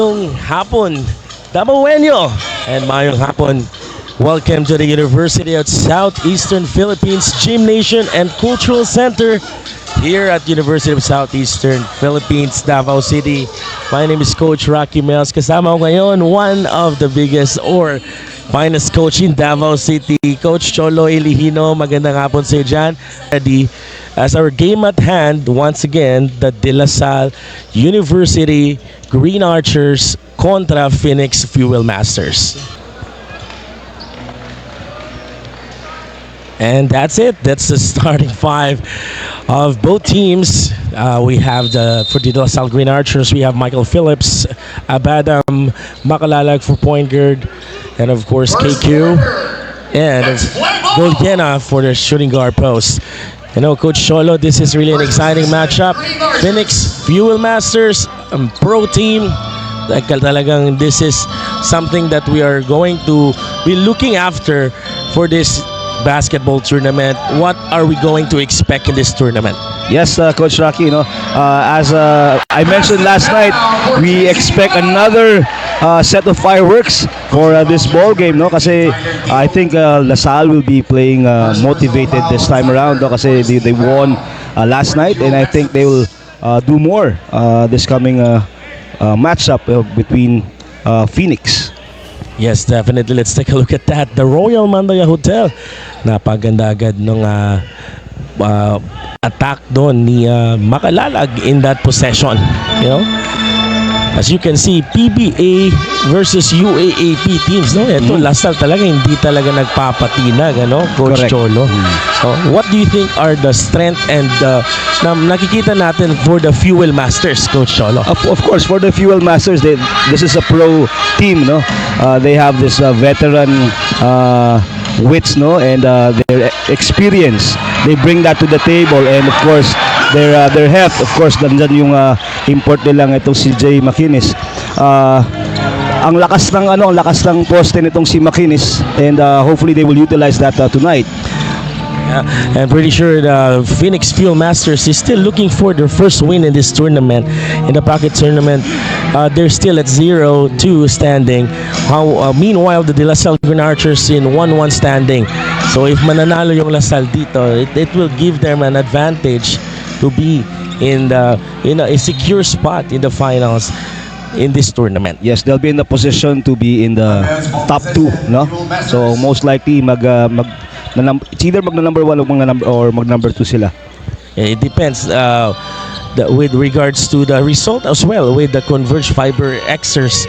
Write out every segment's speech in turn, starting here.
Mayong hapon, Damawenyo, and mayong hapon. Welcome to the University of Southeastern Philippines Gymnasium and Cultural Center here at University of Southeastern Philippines, Davao City. My name is Coach Rocky Mels. Kasama ko ngayon, one of the biggest or finest coach in Davao City, Coach Cholo Ilihino. Magandang hapon sa iyo dyan. Ready as our game at hand, once again, the De La Salle University Green Archers kontra Phoenix Fuel Masters. And that's it. That's the starting five of both teams. We have for the De La Salle Green Archers, we have Michael Phillips, Abadam Makalalag for point guard, and of course KQ, and Golgena for the shooting guard post. You know, Coach Cholo, this is really an exciting matchup. Phoenix Fuel Masters, pro team. Talagang this is something that we are going to be looking after for this basketball tournament. What are we going to expect in this tournament? Yes, Coach Rocky, as I mentioned last night, we expect another set of fireworks for this ball game, no? Kasi I think La Salle will be playing motivated this time around, no? Kasi they won last night, and I think they will do more this coming matchup between Phoenix. Yes, definitely. Let's take a look at that. The Royal Mandaya Hotel. Napaganda agad nung attack doon ni Makalalag in that possession. You know? As you can see, PBA versus UAAP teams. No? Ito, La Salle talaga hindi talaga nagpapatinag, ano? Coach Correct. Cholo. So, what do you think are the strength and na nakikita natin for the Fuel Masters, Coach Cholo? Of course, for the Fuel Masters, this is a pro team, no? They have this veteran wits, no, and their experience. They bring that to the table, and of course, their health. Of course, nandyan yung import nilang itong si Jay McInnes. Ang lakas ng poste nitong si McInnes, and hopefully they will utilize that tonight. I'm pretty sure the Phoenix Fuel Masters is still looking for their first win in this tournament. In the pocket tournament, they're still at 0-2 standing. Meanwhile, the De La Salle Green Archers in 1-1 standing. So if mananalo yung La Salle dito, it will give them an advantage to be in a secure spot in the finals in this tournament. Yes, they'll be in the position to be in the top 2, no? So most likely it's either number 1 or number 2 sila. It depends with regards to the result as well, with the Converge Fiber Xers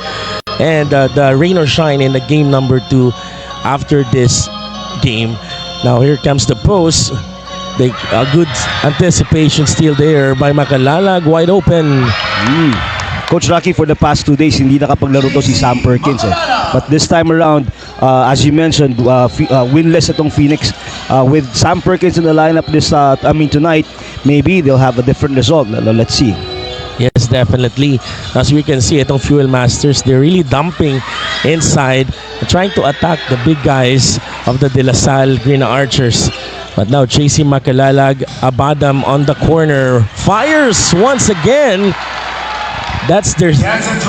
and the rain or shine in the game number 2 after this game. Now here comes the post. A good anticipation still there by Makalalag, wide open. Coach Rocky, for the past 2 days, hindi nakapaglaro to si Sam Perkins. But this time around, as you mentioned, winless itong Phoenix. With Sam Perkins in the lineup tonight, maybe they'll have a different result. Let's see. Yes, definitely. As we can see, itong Fuel Masters, they're really dumping inside, trying to attack the big guys of the De La Salle Green Archers. But now chasing Makalalag, Abadam on the corner, fires once again. That's their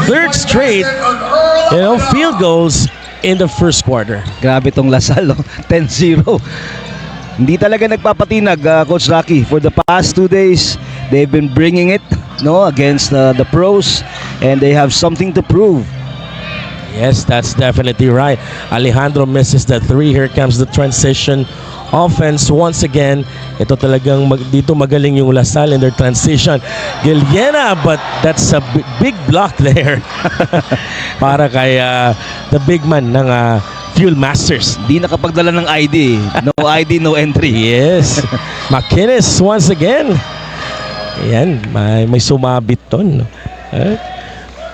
third straight, field goals in the first quarter. Grabe tong La Salle, 10-0. Hindi talaga nagpapatinag, Coach Rocky. For the past 2 days, they've been bringing it, against the pros, and they have something to prove. Yes, that's definitely right. Alejandro misses the 3. Here comes the transition offense once again. Ito talagang dito magaling yung La Salle in their transition. Gilliena, but that's a big block there para kay the big man ng Fuel Masters. Di nakapagdala ng ID. No ID, no entry. Yes. McInnes once again. Ayan, may sumabit ton.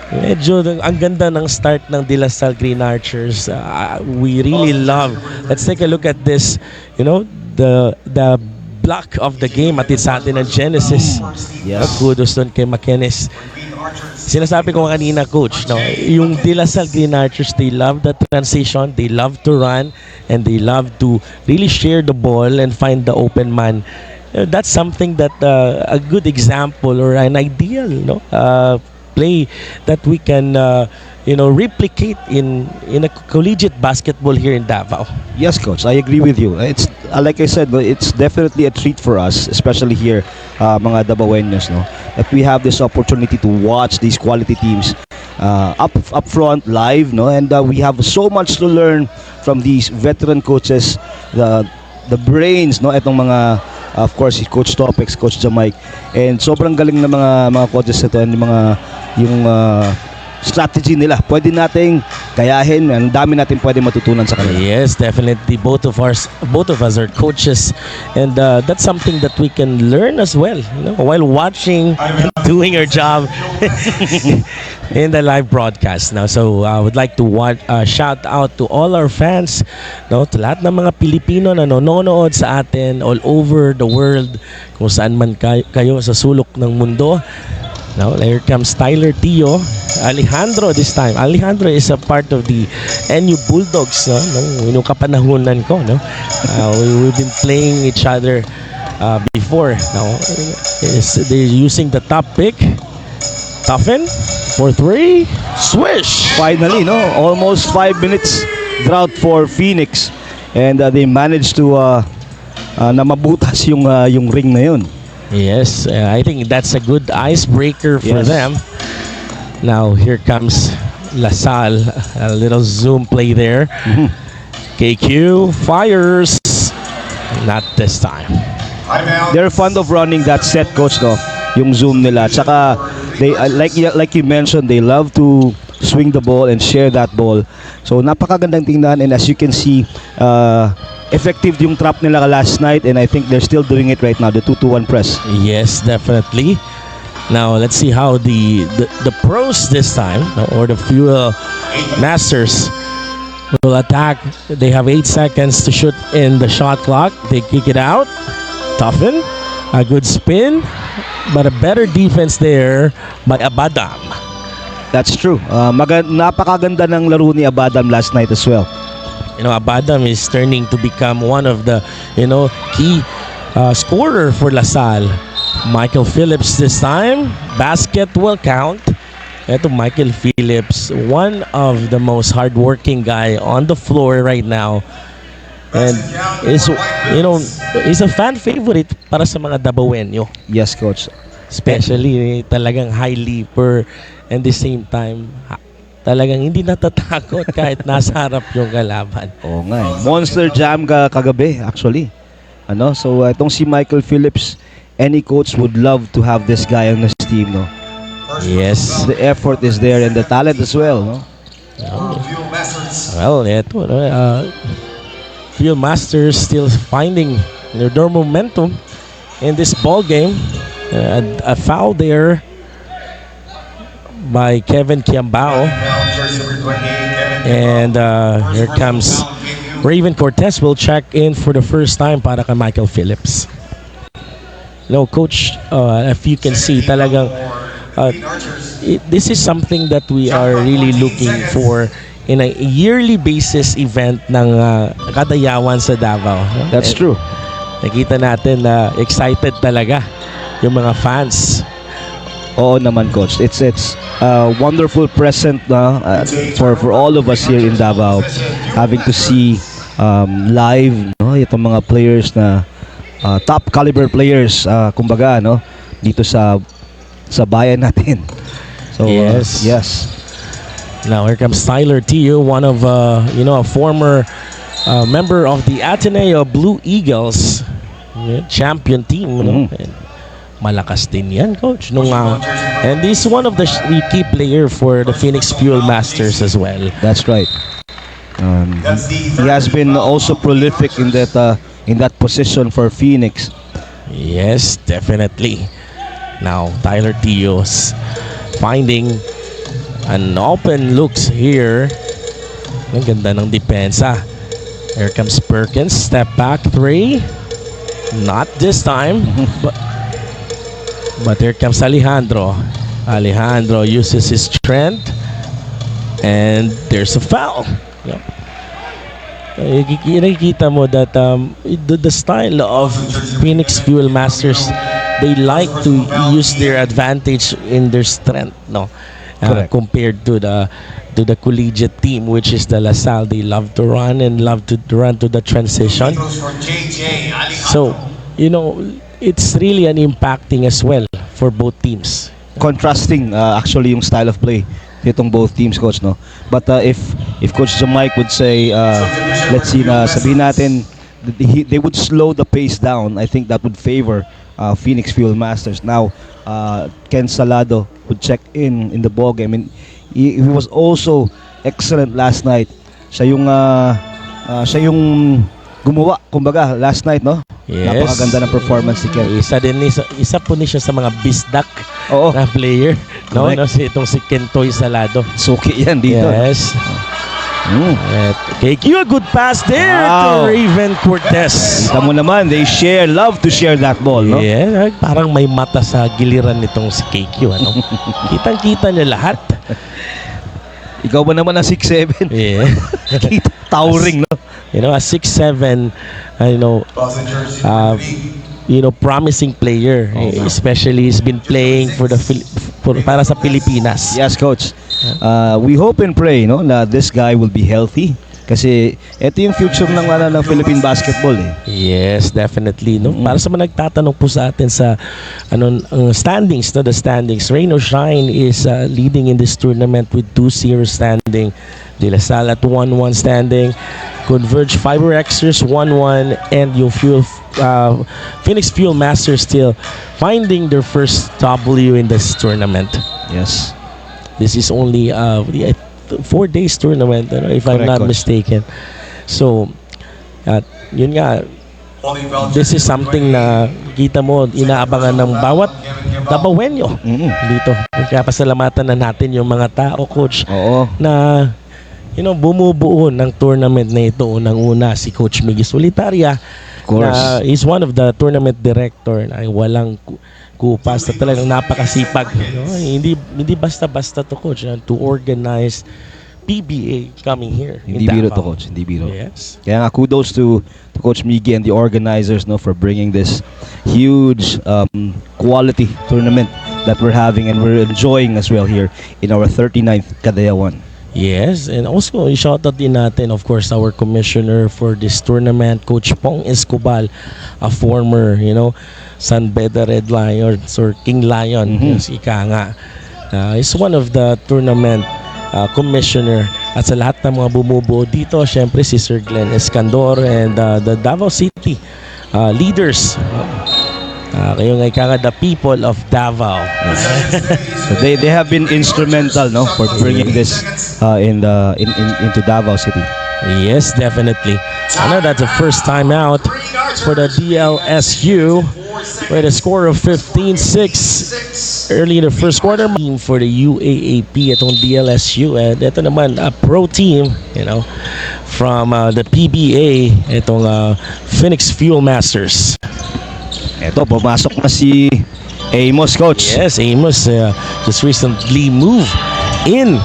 Medyo ang ganda ng start ng De La Salle Green Archers. We really love. Let's take a look at this. The block of the game at sa atin ng Genesis. Yes. Kudos doon kay McInnes. Sinasabi ko kanina, Coach, yung De La Salle Green Archers, they love the transition, they love to run, and they love to really share the ball and find the open man. That's something that a good example or an ideal play that we can replicate in a collegiate basketball here in Davao. Yes, coach. I agree with you. It's like I said, no, it's definitely a treat for us, especially here, mga Davaoenos, no, that we have this opportunity to watch these quality teams up front live, no, and we have so much to learn from these veteran coaches, the brains, no, itong mga of course si Coach Topex, Coach Jamike, and sobrang galing na mga coaches ito, and yung strategy nila pwede nating kayahin. Ang dami natin pwede matutunan sa kanila. Yes, definitely. Both of us are coaches, and that's something that we can learn as well. While watching, and doing our job in the live broadcast. Now, so I would like to shout out to all our fans, to lahat ng mga Pilipino na nanonood sa atin all over the world, kung saan man kayo sa sulok ng mundo. Now, here comes Tyler Tio. Alejandro this time. Alejandro is a part of the NU Bulldogs, nung kapanahunan ko, we've been playing each other before. Now, they're using the top pick. Toughen for 3. Swish! Finally, almost 5 minutes drought for Phoenix, and they managed to na mabutas yung ring na yun. Yes, I think that's a good icebreaker for them. Now, here comes LaSalle. A little zoom play there. KQ fires. Not this time. They're fond of running that set, coach, yung zoom nila. Tsaka, they, like you mentioned, they love to swing the ball and share that ball. So, napakagandang tingnan, and as you can see, effective yung trap nila last night, and I think they're still doing it right now, the 2-2-1 press. Yes, definitely. Now, let's see how the pros this time, or the Fuel Masters, will attack. They have 8 seconds to shoot in the shot clock. They kick it out. Toughen. A good spin, but a better defense there by Abadam. That's true. Napakaganda ng laro ni Abadam last night as well. Abadam is turning to become one of the, key scorer for LaSalle. Michael Phillips this time. Basket will count. Ito, Michael Phillips, one of the most hardworking guy on the floor right now. And is a fan favorite para sa mga Davaoenyo. Yes, coach. Especially talagang high leaper, and the same time talagang hindi natatakot kahit nasa harap yung kalaban. Oo nga eh. Monster jam kagabi actually. So itong si Michael Phillips, any coach would love to have this guy on his team, Yes. The effort is there and the talent as well, Well, ito, Field Masters still finding their momentum in this ball game. A foul there by Kevin Kiambao. And here comes Raven Cortez will check in for the first time para kay Michael Phillips. Coach, if you can see, talagang this is something that we are really looking for in a yearly basis event ng Kadayawan sa Davao. That's true. Nakita natin na excited talaga yung mga fans. Oo naman, coach. It's a wonderful present for all of us here in Davao, having to see live itong mga players na top caliber players, kumbaga, dito sa bayan natin. So yes. Now here comes Tyler Tio, one of a former member of the Ateneo Blue Eagles, champion team. Malakas din yan, coach. And he's one of the key player for the Phoenix Fuel Masters as well. That's right. He has been also prolific in that position for Phoenix. Yes, definitely. Now Tyler Tio's finding an open looks here. Ang ganda ng depensa. Here comes Perkins, step back 3. Not this time, but here comes Alejandro. Alejandro uses his strength, and there's a foul. Nakikita mo that the style of Phoenix Fuel Masters, they like to use their advantage in their strength, Correct. compared to the collegiate team, which is the LaSalle. They love to run and love to run to the transition. So, it's really an impacting as well for both teams. Contrasting actually yung style of play nitong both teams, coach, no. But if Coach Mike would say, let's see, na sabihin natin they would slow the pace down, I think that would favor Phoenix Fuel Masters. Now Ken Salado would check in the ball game, and he was also excellent last night. Siya yung gumawa kumbaga last night, no. Yes. Napakaganda ng performance ni Ken. Isa po niya sa mga bisdak Oo. na player, no? Correct. Itong si Kentoy Salado. Suki yan dito. Yes. At KQ, a good pass there Wow. to Raven Cortez. Kita mo naman, they love to share that ball, no? Yeah, parang may mata sa giliran nitong si KQ, ano? Kitang-kita niya lahat. Ikaw ba naman na 6'7"? Yeah. Towering, no? A 6'7", promising player. Especially he's been playing para sa Pilipinas. Yes, coach. We hope and pray, no, na this guy will be healthy. Kasi ito yung future ng Philippine basketball, eh. Yes, definitely, no. Para sa mga nagtatanong po sa atin sa standings, the standings. Rain or Shine is leading in this tournament with 2-0 standing. De La Salle at 1-1 standing. Converge Fiber Xers 1-1, and yung Phoenix Fuel Masters still finding their first W in this tournament. Yes. This is only 4 days tournament, if I'm Correct, not coach. mistaken. So, yun nga, this is something na kita mo, inaabangan ng bawat Dabawenyo dito. Kaya pasalamatan na natin yung mga tao, coach, Oo. na bumubuo ng tournament na ito. Unang-una si Coach Miggy Solitaria, Of course. na is one of the tournament director na walang kupas, na talagang napakasipag. Hindi basta-basta to, coach, to organize PBA coming here Hindi in biro Davao. to, coach. Hindi biro. Yes. Kaya nga, kudos to Coach Miggy and the organizers, no, for bringing this huge quality tournament that we're having and we're enjoying as well here in our 39th Kadayawan. Yes, and also i-shoutout din natin, of course, our commissioner for this tournament, Coach Pong Escobal, a former, San Beda Red Lions or King Lion, yes, ika nga. Is one of the tournament commissioner. At sa lahat ng mga bumubuo dito, syempre si Sir Glenn Escandor and the Davao City leaders. Kayo nga ika nga, the people of Davao. So they have been instrumental, no, for bringing this into Davao City. Yes, definitely. I know that's the first time out for the DLSU with a score of 15-6 early in the first quarter. Team for the UAAP itong DLSU, and ito naman a pro team, from the PBA, itong Phoenix Fuel Masters. Eto, pumasok na si Amos, coach. Yes, Amos just recently moved in.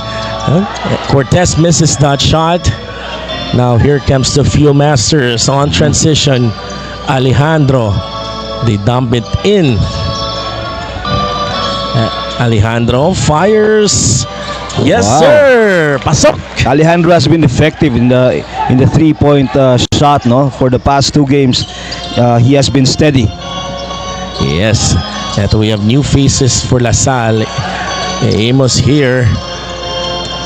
Cortez misses that shot. Now here comes the Fuel Masters on transition. Alejandro, they dump it in. Alejandro fires. Yes, Wow. sir. Pasok. Alejandro has been effective in the 3-point shot, no, for the past 2 games. He has been steady. Yes. Ito, we have new faces for LaSalle. Amos here.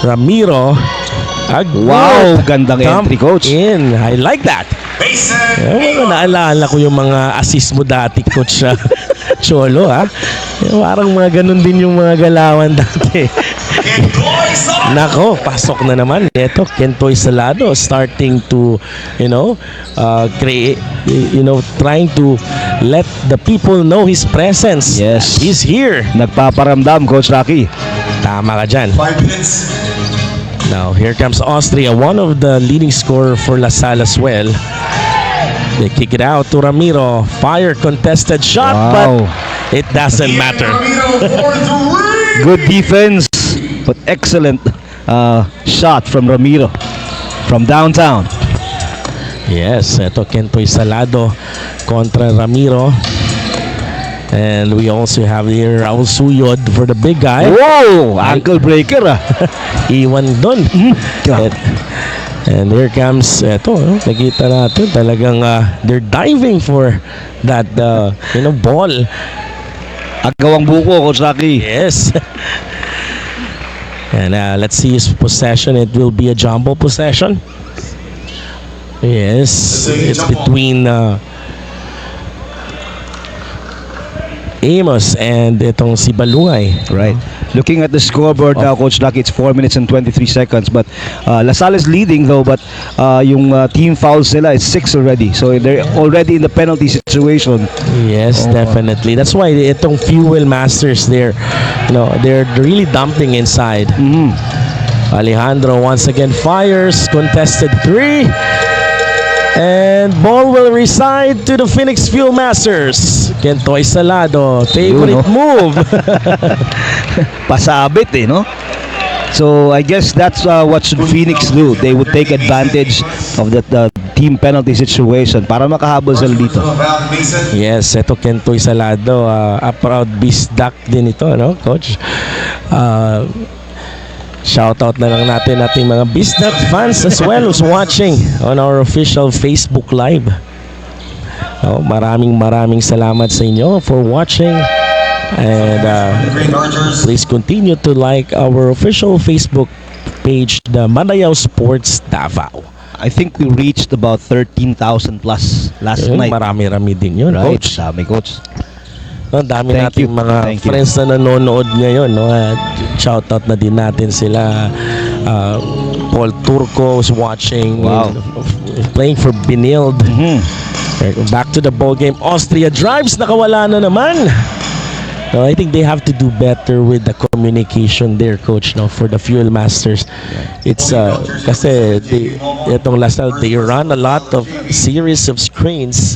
Ramiro. Wow, gandang Dump entry, coach. In. I like that. Naalala ko yung mga assist mo dati, coach Cholo, ha? Parang mga ganun din yung mga galawan dati. Nako, pasok na naman. Ito, Kentoy Salado starting to, create, trying to let the people know his presence. Yes. He's here. Nagpaparamdam, Coach Rocky. Tama ka dyan. 5 minutes. Now, here comes Austria, one of the leading scorer for LaSalle as well. They kick it out to Ramiro. Fire contested shot, Wow. but it doesn't matter. Good defense, but excellent shot from Ramiro from downtown. Yes, ito Kentoy Salado kontra Ramiro. And we also have here Raul Suyod for the big guy. Whoa! Ankle breaker ah. Iwan doon. God. And here comes, nakita natin talagang they're diving for that ball. Agawang buko, Coach Rocky. Yes. And let's see his possession. It will be a jumbo possession. Yes, it's between Amos and itong si Balungay. Right. Looking at the scoreboard now, Coach Lucky, it's 4 minutes and 23 seconds. But LaSalle is leading though, but yung team fouls nila is 6 already. So they're already in the penalty situation. Yes, definitely. That's why itong Fuel Masters they're really dumping inside. Alejandro once again fires, contested 3. And ball will reside to the Phoenix Fuel Masters. Kentoy Salado, favorite move. Pasabit no? So I guess that's what should Phoenix do. They would take advantage of that team penalty situation para makahabol sila dito. Yes, ito Kentoy Salado, a proud bisdak din ito, no, Coach? Shoutout na lang natin ating mga Bisdak fans as well who's watching on our official Facebook Live. Maraming salamat sa inyo for watching. And please continue to like our official Facebook page, the Manayaw Sports Davao. I think we reached about 13,000 plus last night. Marami-rami din yun, Right, Coach. dami, Coach. Dami Thank nating you. mga Thank you. friends na nanonood ngayon. Shoutout na din natin sila. Paul Turco is watching. Wow. Playing for Binild. Back to the ball game. Austria drives. Nakawala na naman. So I think they have to do better with the communication there, Coach, for the Fuel Masters. It's kasi itong LaSalle, they run a lot of series of screens.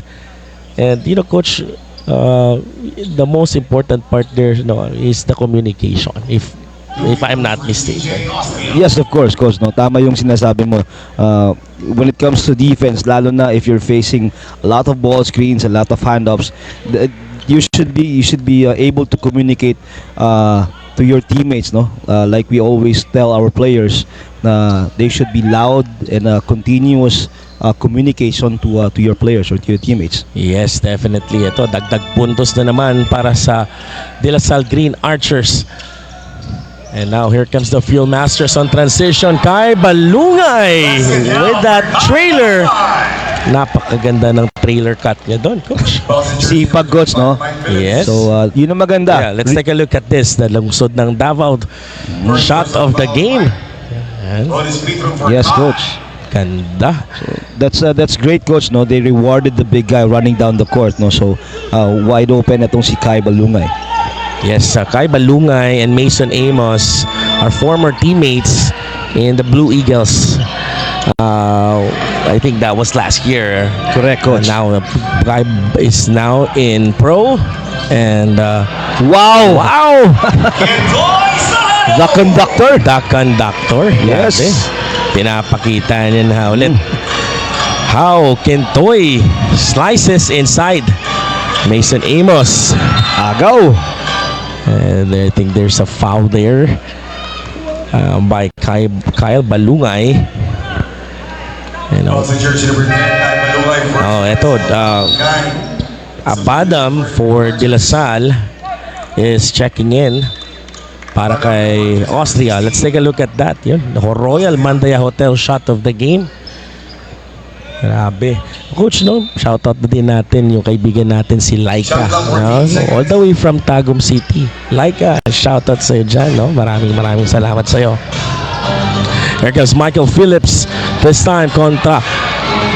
And Coach, the most important part there is the communication, if I'm not mistaken. Yes, of course, Coach. No, tama yung sinasabi mo. When it comes to defense, lalo na if you're facing a lot of ball screens, a lot of handoffs, you should be able to communicate to your teammates, no? Like we always tell our players, they should be loud and continuous communication to your players or to your teammates. Yes, definitely. Ito, dagdag puntos na naman para sa De La Salle Green Archers. And now here comes the Fuel Masters on transition. Kai Balungay with that trailer. Napakaganda ng trailer cut niya doon, Coach. Sipag, Coach, no? Yes. So, yun ang maganda. Yeah, let's take a look at this. Nalungsod ng Davao. Shot of the game. Ayan. Yes, Coach. Ganda. That's great, Coach, no? They rewarded the big guy running down the court, no? So, wide open itong si Kai Balungay. Yes, Kai Balungay and Mason Amos are former teammates in the Blue Eagles. I think that was last year. Correct, Coach. Now, Kai is now in pro. And, Wow! wow! The conductor. The conductor. Yes. Grabe. Pinapakita niya na ulit how Kentoy slices inside Mason Amos. Agaw. And I think there's a foul there by Kyle Balungay. Ito Abadam for De La Salle is checking in para kay Austria. Let's take a look at that. Yun, the Royal Mandaya Hotel shot of the game. Grabe. Coach, shoutout na din natin yung kaibigan natin si Laika. All the way from Tagum City. Laika, shoutout sa'yo dyan. Maraming salamat sa'yo. Here comes Michael Phillips. This time kontra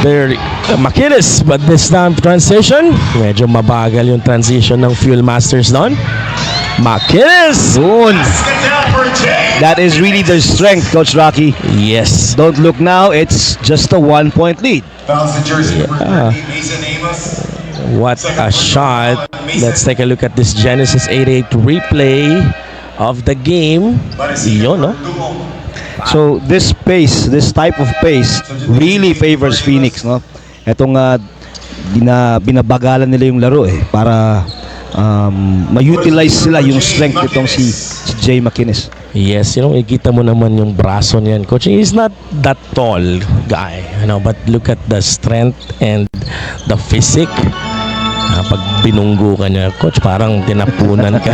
their Makinis. But this time transition. Medyo mabagal yung transition ng Fuel Masters doon. Makinis! Yun. That is really their strength, Coach Rocky. Yes. Don't look now, it's just a 1-point lead. What a shot. Let's take a look at this Genesis 88 replay of the game. Yun, no? So this pace, this type of pace really favors Phoenix, no? Etong binabagalan nila yung laro para ma-utilize sila yung strength nitong si Jay McInnes. Yes, ikita mo naman yung braso niyan, coach. He's not that tall guy, but look at the strength and the physique. Pag binunggo ka niya, coach, parang tinapunan ka.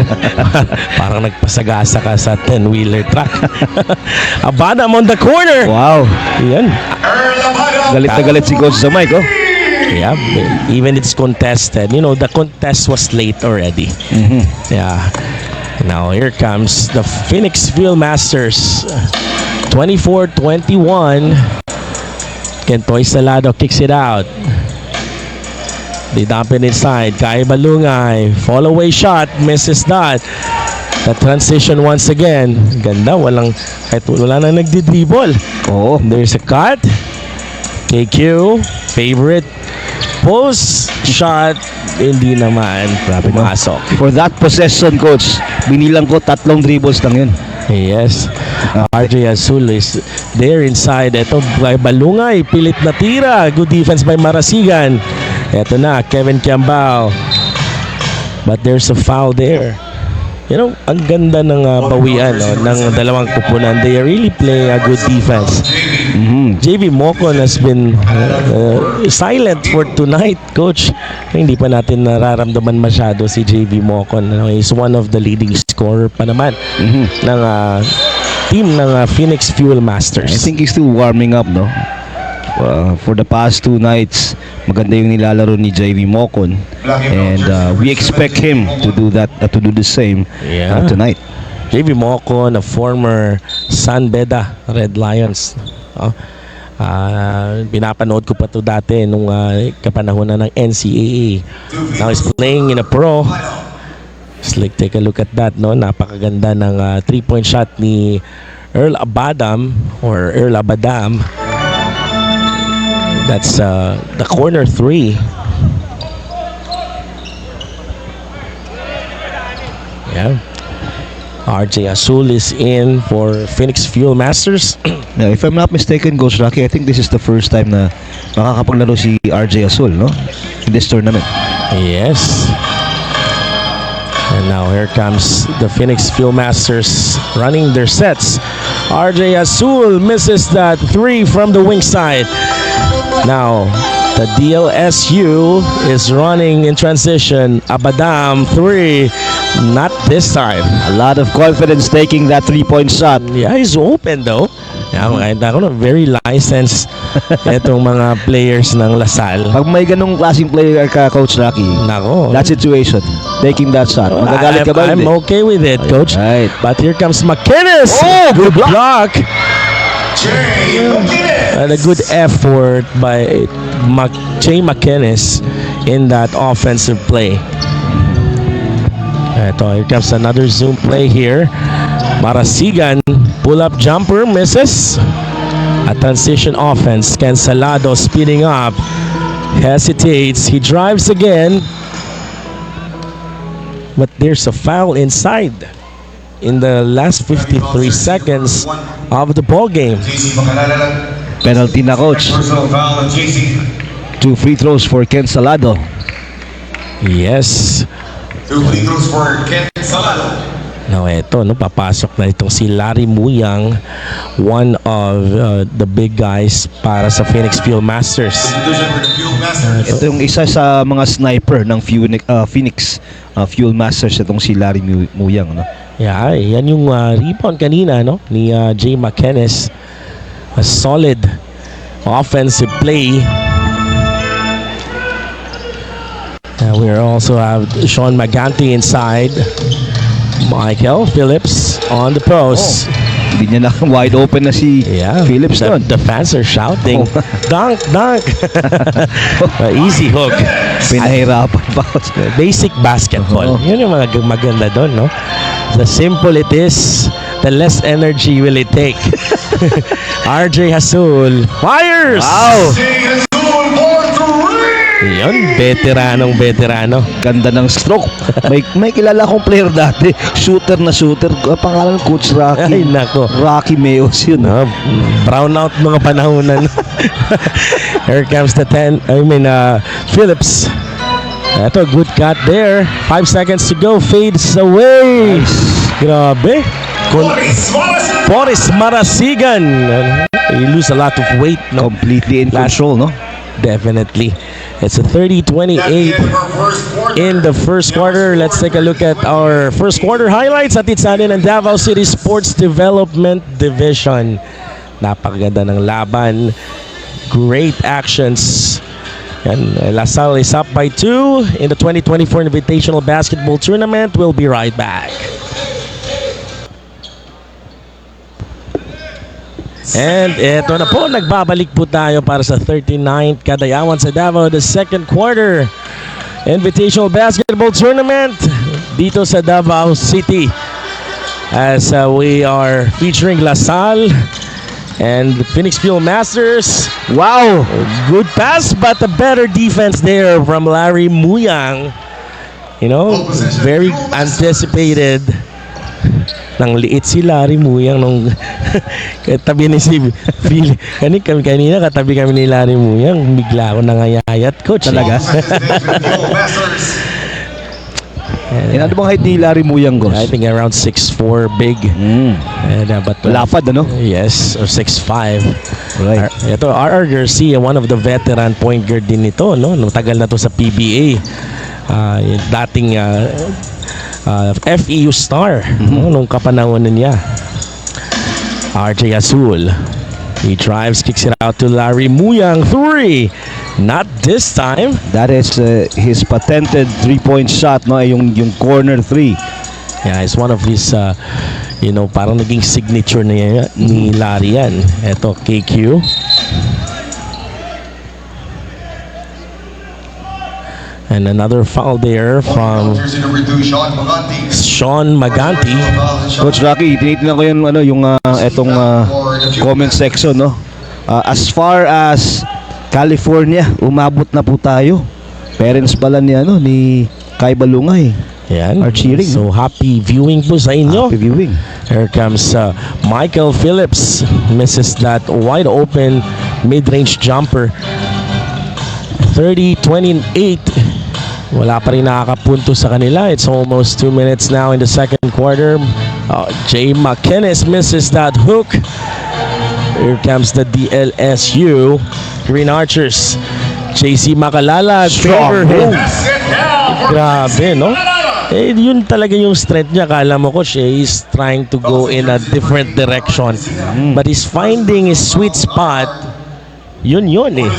Parang nagpasagasa ka sa 10-wheeler truck. Abadam on the corner. Wow. Yan. Galit na galit si Coach sa mic, oh. Yeah, even it's contested. The contest was late already. Yeah. Now here comes the Phoenix Fieldmasters. 24-21. Kentoy Salado kicks it out. They dump it inside. Kai Balungay. Fall away shot. Misses that. The transition once again. Ganda. Kahit wala na nagdi-dribble. Oo. There's a cut. KQ. Favorite. Post shot. Hindi naman. Grabe masok. For that possession, Coach, binilang ko 3 dribbles lang yun. Yes. RJ Azul is there inside. Ito by Balungay. Pilit na tira. Good defense by Marasigan. Ito na, Kevin Kiambao. But there's a foul there. Ang ganda ng bawian ng dalawang kupunan. They are really playing a good defense. JV Mocon has been silent for tonight, Coach. Hindi pa natin nararamdaman masyado si JV Mocon. He's one of the leading scorer pa naman ng team ng Phoenix Fieldmasters. I think he's still warming up, no? For the past 2 nights, maganda yung nilalaro ni JV Mocon, and we expect him to do that, to do the same tonight. JV Mocon, a former San Beda Red Lions. Pinapanood ko pa to dati nung kapanahonan ng NCAA. Now he's playing in a pro. Just like take a look at that, no? Napakaganda ng 3-point shot ni Earl Abadam or Earl Abadam. That's the corner 3. Yeah. RJ Azul is in for Phoenix Fieldmasters. Now, if I'm not mistaken, Coach Rocky, I think this is the first time na makakapaglaro si RJ Azul, no? In this tournament. Yes. And now here comes the Phoenix Fieldmasters running their sets. RJ Azul misses that 3 from the wing side. Now, the DLSU is running in transition. Abadam 3. Not this time. A lot of confidence taking that 3-point shot. Yeah, he's open though. Very licensed itong mga players ng Lasal. Pag may ganong klaseng player ka, Coach Rocky, that situation, taking that shot, magagalit ka ba? I'm okay with it, Coach. Right. But here comes McInnes. Oh, good block. And a good effort by Jay McInnes in that offensive play. Here comes another zoom play here. Marasigan, pull-up jumper, misses. A transition offense. Ken Salado speeding up. Hesitates. He drives again. But there's a foul inside in the last 53 seconds of the ball game. Penalty na, Coach. 2 free throws for Ken Salado. Yes. 2 free throws for Ken Salado. Now papasok na itong si Larry Muyang, one of the big guys para sa Phoenix Fieldmasters. Ito yung isa sa mga sniper ng Phoenix Fieldmasters, itong si Larry Muyang, no? Yeah, yan yung rebound kanina, no, ni Jay McInnes. A solid offensive play. We also have Sean Maganti inside. Michael Phillips on the post. Hindi niya na wide open na si Phillips doon. The fans are shouting, dunk, dunk. Easy hook. Pinahirapan pa. Basic basketball. Yun yung mga maganda doon, no? The simple it is, the less energy will it take. RJ Azul fires! Wow! Yun, veterano. Ganda ng stroke. May kilala akong player dati. Shooter na shooter. Pangalan Coach Rocky. Ay, nako. Rocky Meos yun. Brown out mga panahonan. Here comes the Phillips. Eto, good cut there. 5 seconds to go. Fades away. Grabe. Boris Marasigan. You lose a lot of weight. No? Completely in control, no? Definitely. It's a 30-28 in the first quarter. Let's take a look at our first quarter highlights at Itzanin and Davao City Sports Development Division. Napakaganda ng laban. Great actions. And LaSalle is up by 2 in the 2024 Invitational Basketball Tournament. We'll be right back. And eto na po, nagbabalik po tayo para sa 39th Kadayawan sa Davao, the second quarter Invitational Basketball Tournament dito sa Davao City. As we are featuring LaSalle and the Phoenix Fuel Masters. Wow! Good pass, but a better defense there from Larry Muyang. You know, very anticipated. Nang liit si Larry Muyang nung katabi ni si Phil. Kanina katabi kami ni Larry Muyang. Bigla ako nangayayat, coach. Talaga? Ano bang height ni Larry Muyang, Gos? I think around 6'4", big. And, but, Lapad, ano? Yes, or 6'5". Right. Ito, R.R. Garcia, one of the veteran point guard din ito, no? Tagal na to sa PBA. Yung dating FEU star, no? Nung kapanahon niya. RJ Azul. He drives, kicks it out to Larry Muyang. 3. Not this time. That is his patented three-point shot, no? Yung corner 3. Yeah, it's one of his, parang naging signature ni Larry yan. Ito, KQ. And another foul there from Sean Maganti. Coach Rocky, tinitingnan ko yung etong comment section, no? As far as California, umabot na po tayo. Parents pala ni Kai Balungay. Yan. Are cheering. So happy viewing po sa inyo. Happy viewing. Here comes Michael Phillips. Misses that wide open mid-range jumper. 30-28. Wala pa rin nakakapunto sa kanila. It's almost 2 minutes now in the second quarter. Jay McInnes misses that hook. Here comes the DLSU Green Archers. JC Macalala. Trevor Hill. Grabe, no? Yun talaga yung strength niya. Kala mo ko siya is trying to go in a different direction. But he's finding his sweet spot. Yun eh.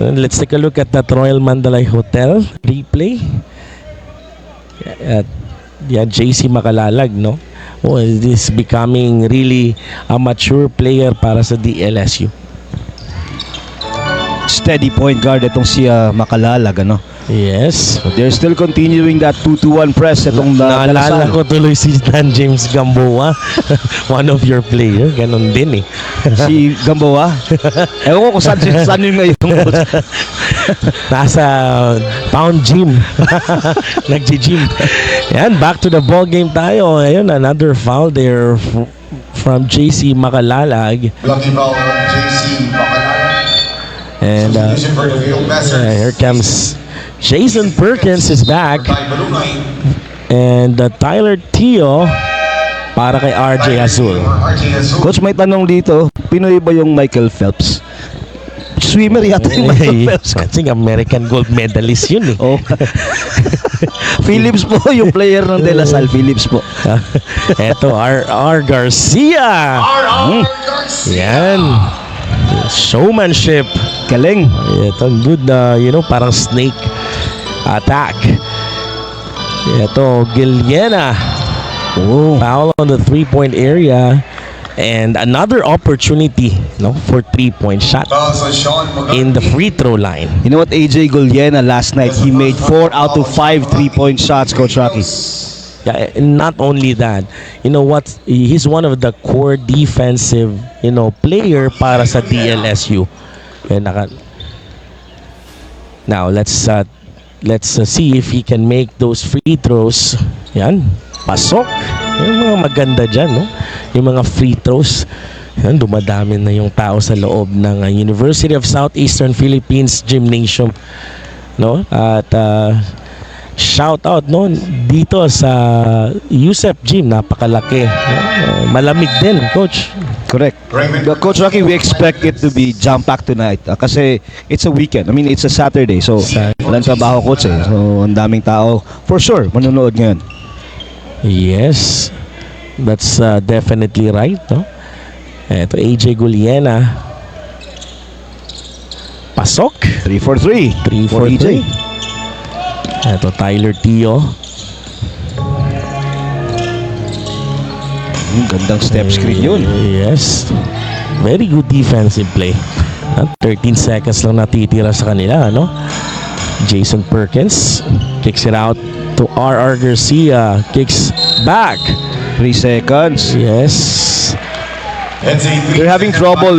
Let's take a look at that Royal Mandalay Hotel replay. JC Macalalag, no? Oh, this is becoming really a mature player para sa DLSU. Steady point guard itong si Macalalag, ano? Yes. But they're still continuing that 2-2-1 press itong naalala ko tuloy si Dan James Gamboa. One of your player. Ganon din eh. Si Gamboa? Ewan ko kung saan yun ngayon. Nasa Pound Gym. Nagji-gym. Yan, back to the ball game tayo. Ayun, another foul there from JC Macalalag. Lucky foul from JC Macalalag. And here comes Jason Perkins is back. And Tyler Teo para kay RJ Azul. Coach, may tanong dito. Pinoy ba yung Michael Phelps? Swimmer yata yung Michael Phelps. Kasi American gold medalist yun eh. Oh. Phillips po, yung player ng De La Salle. Phillips po. Eto, R.R. Garcia. Yan. Showmanship. Galing. Ito, good, parang snake attack. Ito, Giliena. Foul on the three-point area. And another opportunity, for three-point shot in the free throw line. You know what, AJ Goliena last night, he made 4 out of 5 three-point shots, Coach Rocky. Yeah, and not only that, you know what, he's one of the core defensive, player para sa DLSU. Now, let's see if he can make those free throws. Yan, pasok. Yung mga maganda dyan, no? Yung mga free throws. Yan, dumadami na yung tao sa loob ng University of Southeastern Philippines Gymnasium. no? At shout out no dito sa Yusef Gym, napakalaki, no? Malamig din, coach. Correct. Coach Rocky, we expect it to be jam-packed tonight kasi it's a weekend. I mean, it's a Saturday. So, walang trabaho, coach eh. So, ang daming tao. For sure, manonood ngayon. Yes, that's definitely right, no? Ito AJ Guliena, pasok 3 for 3. 3 for 3. Ito Tyler Tio, Gandang step screen yun. yes, very good defensive play. 13 seconds lang natitira sa kanila, no? Jason Perkins kicks it out to RR Garcia, kicks back. 3 seconds. Yes, They're having trouble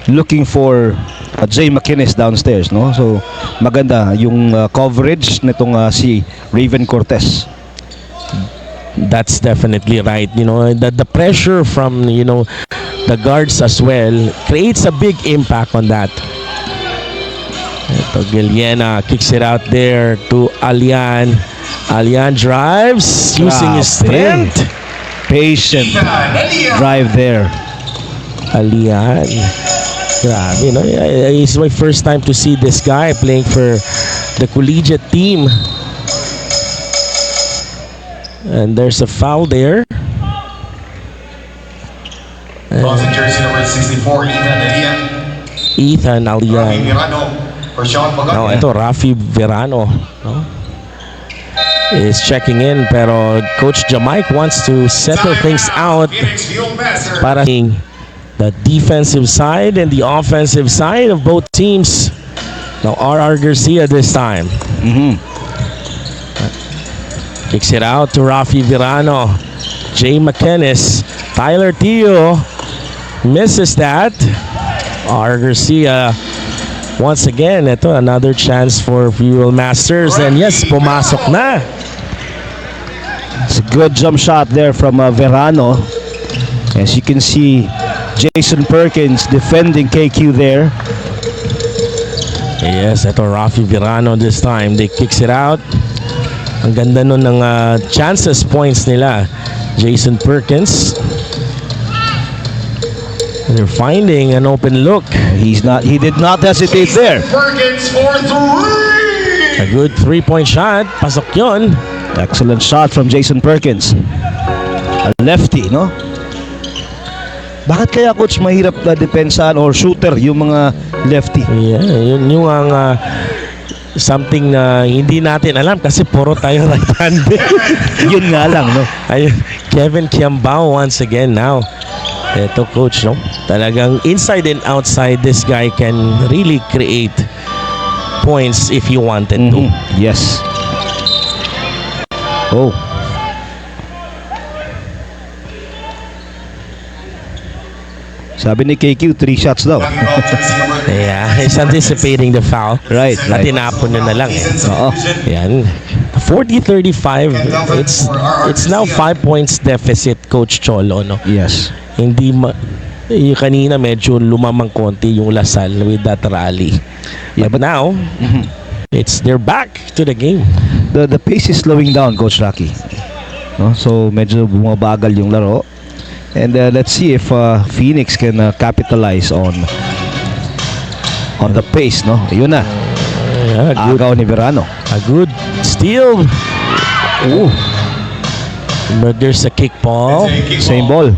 looking for Jay McInnes downstairs, no? So, maganda yung coverage nitong si Raven Cortez. that's definitely right. You know, the pressure from, you know, the guards as well creates a big impact on that. Ito, Guiliena kicks it out there to Alian. Alian drives using his Grabe. strength. Patient drive there. Alian. Grabe, no? It's my first time to see this guy playing for the collegiate team. And there's a foul there. Crossing jersey number 64, Ethan Elian. Ethan Rafi Alian. Mirano for Sean No, Pagano. ito Rafi Verano, no? Is checking in, pero Coach Jamaic wants to settle things out Phoenix Field Master. para the defensive side and the offensive side of both teams. Now RR Garcia this time. Kicks it out to Rafi Verano. Jay McInnes. Tyler Tio misses that. R. Garcia once again. Ito, another chance for Fuel Masters. And yes, pumasok na. It's a good jump shot there from Verano. As you can see, Jason Perkins defending KQ there. Yes, ito Rafi Verano this time. They kicks it out. Ang ganda nun ng chances points nila. Jason Perkins. They're finding an open look. He did not hesitate there. Perkins for 3. A good 3-point shot. Pasok yun. Excellent shot from Jason Perkins. A lefty, no? Bakit kaya, coach, mahirap na depensahan or shooter yung mga lefty? Yeah, yun yung ang something na hindi natin alam kasi puro tayo right-handed. Yun nga lang, no? Ayun, Kevin Kiambao once again now. Ito coach, no? Talagang inside and outside, this guy can really create points if you wanted to. Yes. Oh. Sabi ni KQ, 3 shots daw. Yeah, he's anticipating the foul. Right, At right. tinapon nyo na lang eh. Oo. Yan. 40-35. It's now 5 points deficit, Coach Cholo, no? Yes. Hindi yung kanina medyo lumamang konti yung Lasal with that rally. Yeah, But now, they're back to the game. The pace is slowing down, Coach Rocky. No? So, medyo bumabagal yung laro. And let's see if Phoenix can capitalize on the pace, no? Yun na. Yeah, good, Agaw ni Verano. a good steal. Ooh, But there's a kick ball. same ball.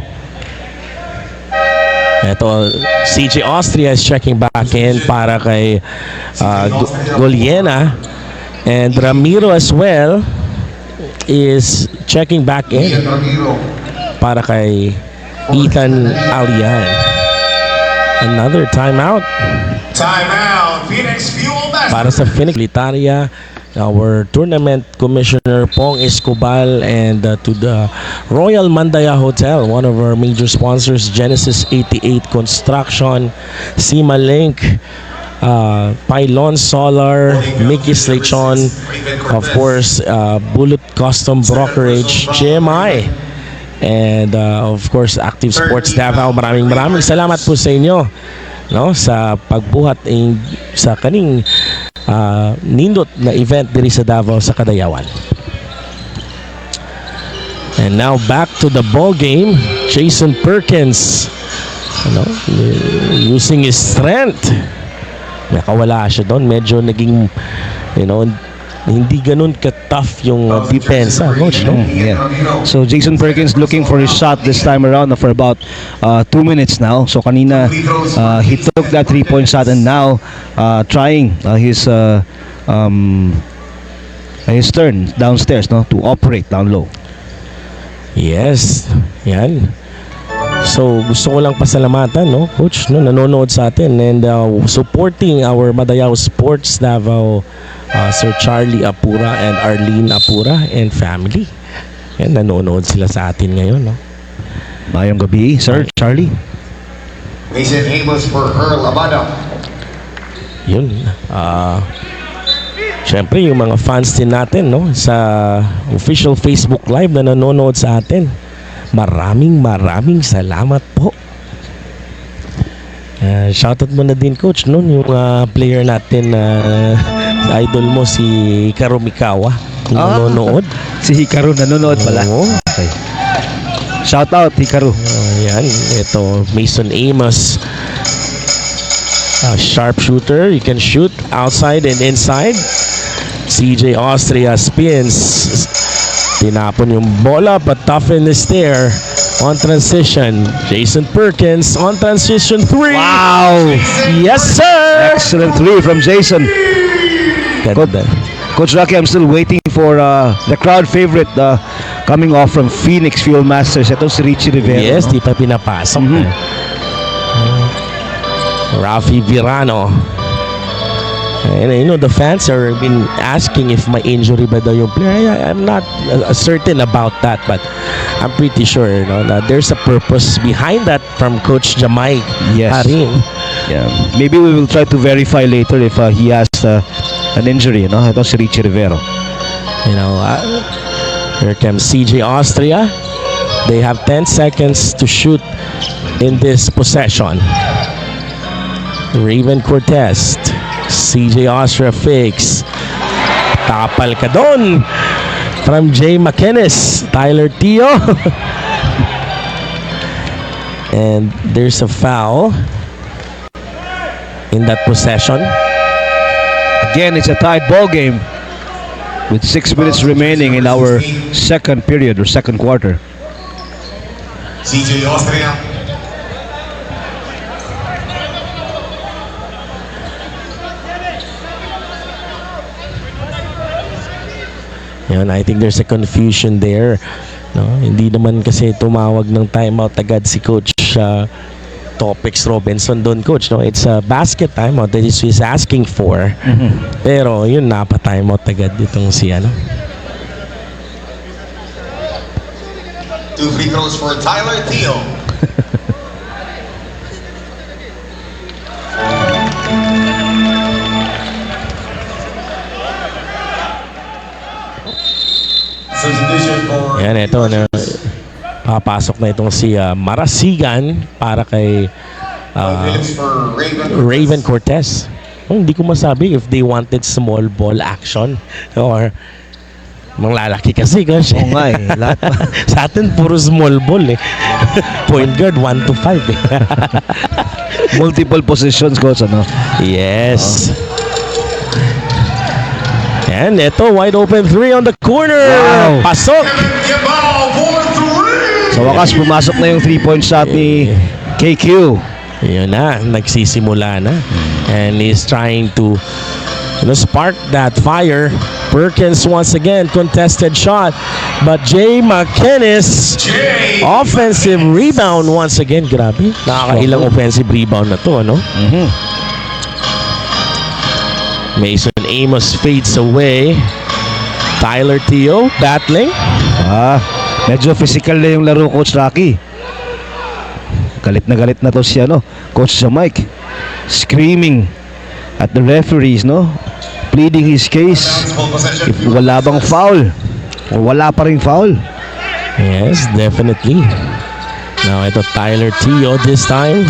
Ito, CJ Austria is checking back in para kay Guiliena. And Ramiro as well is checking back in Ian Ramiro. para kay Ethan Alian. Another timeout Timeout. Phoenix Fuel Master. para sa Phoenix Militaria. Our tournament commissioner Pong Escobal, and to the Royal Mandaya Hotel, one of our major sponsors, Genesis 88 Construction, Sima Link, Pylon Solar, Mickey's Lechon, of course, Bullet Custom Brokerage, GMI, and of course Active Sports Davao. Maraming salamat po sa inyo, no, sa pagbuhat sa kaning nindot na event diri sa Davao sa Kadayawan. And now back to the ball game. Jason Perkins, using his strength. Nakawala siya doon. Medyo naging, hindi ganun ka-tough yung depensa, coach, no? Yeah. So Jason Perkins looking for his shot this time around for about 2 minutes now. So kanina he took that 3-point shot and now trying his turn downstairs, no, to operate down low. Yes, yan. So gusto ko lang pasalamatan, no, coach, no, nanonood sa atin and supporting our Madayao Sports Davao, Sir Charlie Apura and Arlene Apura and family. Yan, nanonood sila sa atin ngayon, no. Mayong gabi, Sir Charlie. Mason Amos for Earl Abada. Yun. Siyempre, yung mga fans din natin, no, sa official Facebook Live na nanonood sa atin. Maraming salamat po. Shoutout mo na din, coach, no, yung player natin, idol mo si Hikaru Mikawa, kung nanonood. Si Hikaru nanonood pala. Oo. Okay. Shoutout Hikaru. Yan, ito Mason Amos, sharpshooter. You can shoot outside and inside. CJ Austria spins. Tinapon yung bola but tough in the stair. On transition, Jason Perkins on transition 3. Wow! Yes, sir! Excellent 3 from Jason. Ganda. Coach Rocky, I'm still waiting for the crowd favorite coming off from Phoenix Fuel Masters. Ito si Richie Rivera. Yes, no? di pa pinapasok. Rafi Virano. And the fans are been asking if my injury ba daw yung player. I'm not certain about that, but I'm pretty sure that there's a purpose behind that from Coach Jamay. Yes. Harin. Yeah. Maybe we will try to verify later if he has an injury. Ito si Richie Rivera. Here comes CJ Austria. They have 10 seconds to shoot in this possession. Raven Cortez. CJ Austria fakes. Tapal ka doon from Jay McInnes. Tyler Teo. And there's a foul in that possession. Again, it's a tied ball game with 6 minutes remaining in our second period or second quarter. CJ Austria. Yan, I think there's a confusion there. No, hindi naman kasi tumawag ng timeout agad si Coach Topex Robinson doon, coach, no? It's a basket timeout that he's asking for. Pero yun, napa-timeout agad ditong si 2 free throws for Tyler Teo. Substitution for Yan, ito na papasok na itong si Marasigan para kay Phillips for Raven Cortez. Hindi ko masabi if they wanted small ball action or mga lalaki kasi gosh. Oo nga eh. Lahat pa. Sa atin puro small ball eh. Point guard 1 to 5 eh. Multiple positions, coach, Yes. And ito, wide open 3 on the corner. Wow. Pasok. Sa wakas, pumasok na yung 3-point shot ni KQ. Yun na, nagsisimula na. And he's trying to spark that fire. Perkins once again, contested shot. But Jay McInnes, offensive rebound once again. Grabe, nakakailang offensive rebound na to, no? Mason Amos fades away. Tyler Teo battling. Medyo physical na yung laro, Coach Rocky. Galit na to si Coach Jamaic. Screaming at the referees, pleading his case. If wala bang foul o wala pa ring foul. Yes, definitely. Now ito Tyler Teo this time.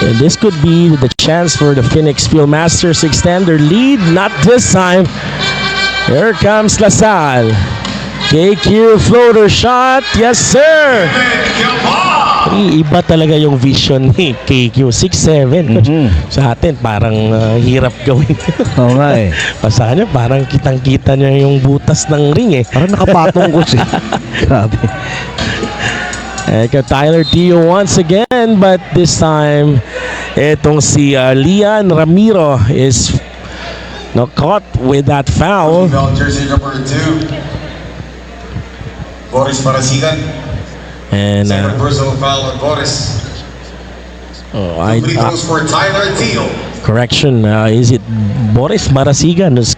And this could be the chance for the Phoenix Fieldmasters to extend their lead. Not this time. Here comes LaSalle. KQ floater shot. Yes, sir. Iba talaga yung vision ni KQ. 6'7". Sa atin, parang hirap gawin. Oo nga eh. Sa kanya, parang kitang-kita niya yung butas ng ring eh. Parang nakapatong coach eh. Grabe. Tyler Teo once again, but this time, itong si Lian Ramiro is caught with that foul. Female jersey number 2. Boris Marasigan. And Second personal foul on Boris. Free throws for Tyler Teo. correction, is it Boris Marasigan who's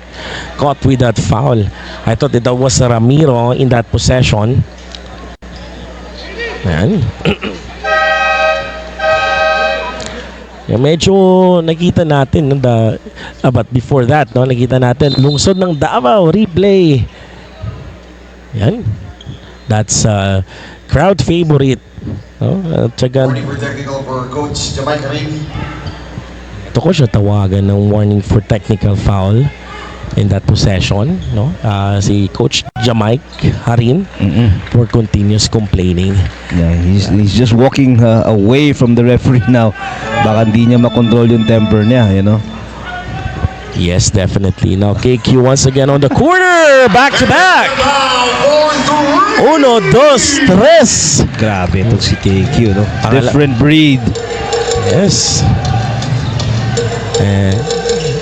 caught with that foul? I thought that was Ramiro in that possession. Ayan. Yung medyo nakita natin but before that nakita natin lungsod ng Davao replay. Yan. That's crowd favorite. Warning for technical for Coach Jamaica Ring. Ito ko siya tawagan ng warning for technical foul in that possession, si Coach Jamaica Harin for continuous complaining. Yeah, he's just walking away from the referee now. Baka hindi niya makontrol yung temper niya, Yes, definitely. Now KQ once again on the corner, back to back. 1, 2, 3. Grabe itong si KQ, Different breed. Yes.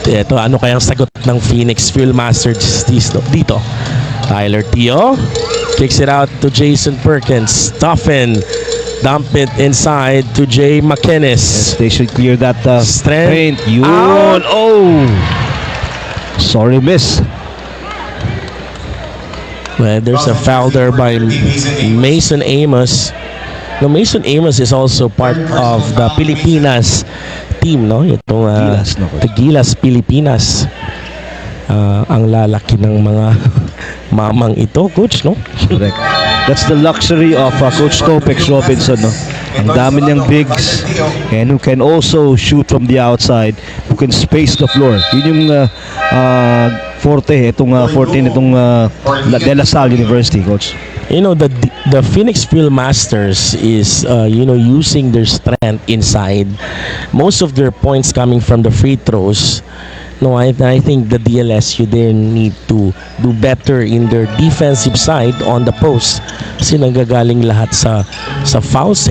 Ito, ano kayang sagot ng Phoenix Fieldmasters dito? Tyler Teo kicks it out to Jason Perkins. Stuffin, dump it inside to Jay McInnes. Yes, they should clear that Strength Yun. out. Oh! Sorry, miss. Well, there's a foul there by Mason Amos. No, Mason Amos is also part of the Pilipinas team, itong the Gilas Pilipinas. Ang lalaki ng mga mamang ito, coach, Correct. That's the luxury of Coach Topex Robinson, Ang dami niyang bigs and who can also shoot from the outside, who can space the floor. Yun yung forte nitong De La Salle University, coach. The Phoenix Fieldmasters is using their strength inside. Most of their points coming from the free throws. No, I think the DLSU there need to do better in their defensive side on the post. Kasi nanggagaling lahat sa fouls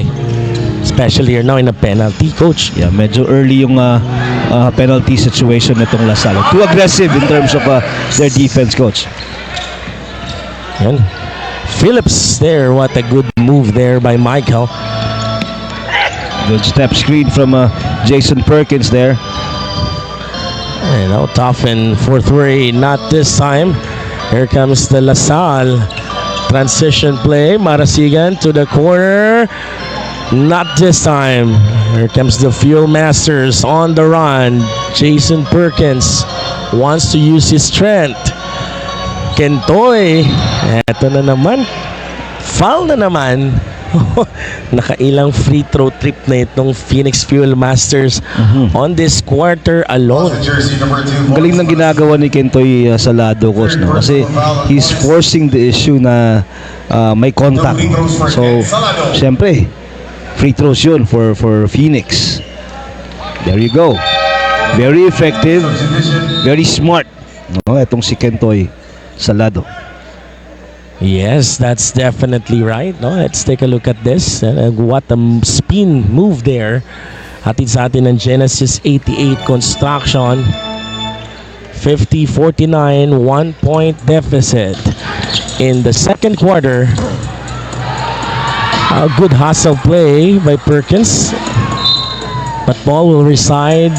especially now in a penalty, coach. Yeah, medyo early yung penalty situation nitong La Salle. Too aggressive in terms of their defense, coach. Yan. Phillips there, what a good move there by Michael. Good step screen from Jason Perkins there. And now Toffin for 3, not this time. Here comes the LaSalle transition play. Marasigan to the corner. Not this time. Here comes the Fieldmasters on the run. Jason Perkins wants to use his strength. Kentoy. Eto na naman. Foul na naman. Nakailang free throw trip na itong Phoenix Fieldmasters on this quarter alone. Ang galing ng ginagawa ni Kentoy sa lado, coach, kasi he's forcing the issue na may contact. So, syempre, free throws yun for Phoenix. There you go. Very effective, very smart. Itong si Kentoy sa lado. Yes, that's definitely right. Let's take a look at this. What a spin move there. Hatid sa atin ng Genesis 88 Construction. 50-49, 1-point deficit in the second quarter. A good hustle play by Perkins. But ball will reside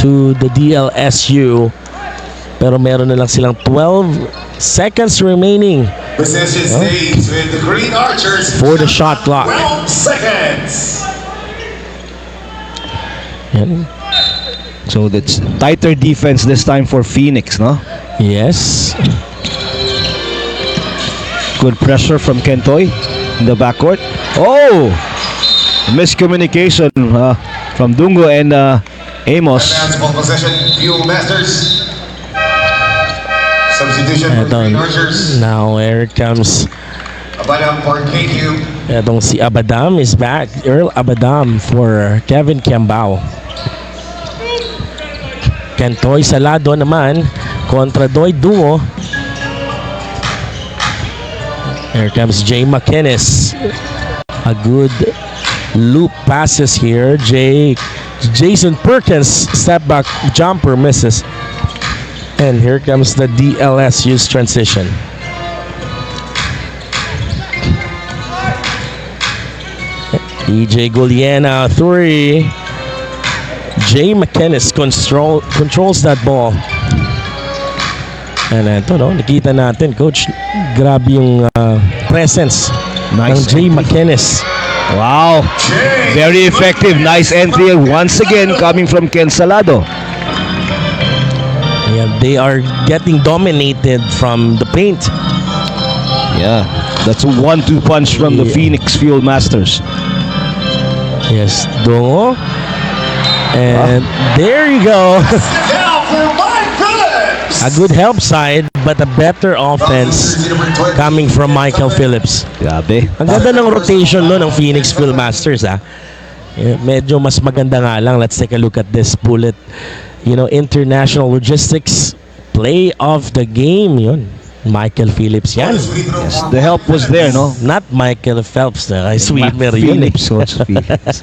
to the DLSU. Pero meron na lang silang 12 seconds remaining with the Green Archers for the shot clock. 12 seconds. Yan. So that's tighter defense this time for Phoenix, Yes. Good pressure from Kentoy in the backcourt. Oh! Miscommunication from Dungo and Amos. Advance ball possession, Fuel Masters. Substitution for Eto, Green Archers. now here comes Abadam for KQ. etong si Abadam is back. Earl Abadam for Kevin Kiambao. Kentoy Salado naman kontra Doy Dungo. Here comes Jay McInnes. A good loop passes here. Jason Perkins step back jumper misses. And here comes the DLSU's transition. EJ Guliena 3. Jay McInnes controls that ball. And ito, no, nakita natin, Coach, grabe yung presence ng Nice Jay entry. McInnes. Wow, very effective. Nice entry once again coming from Ken Salado. Yeah, they are getting dominated from the paint. Yeah, that's a 1-2 punch from the Yeah. Phoenix Fuel Masters. Yes, Dungo. And there you go. Now for Mike Phillips. A good help side, but a better offense coming from Michael Phillips. Grabe. Ang ganda ng rotation no ng Phoenix Fuel Masters, ah. Medyo mas maganda nga lang. Let's take a look at this bullet. You know, International Logistics play of the game yun. Michael Phillips yan. Yes, the help was there, no? Not Michael Phelps na kay swimmer yun eh. Phillips, Coach Phillips.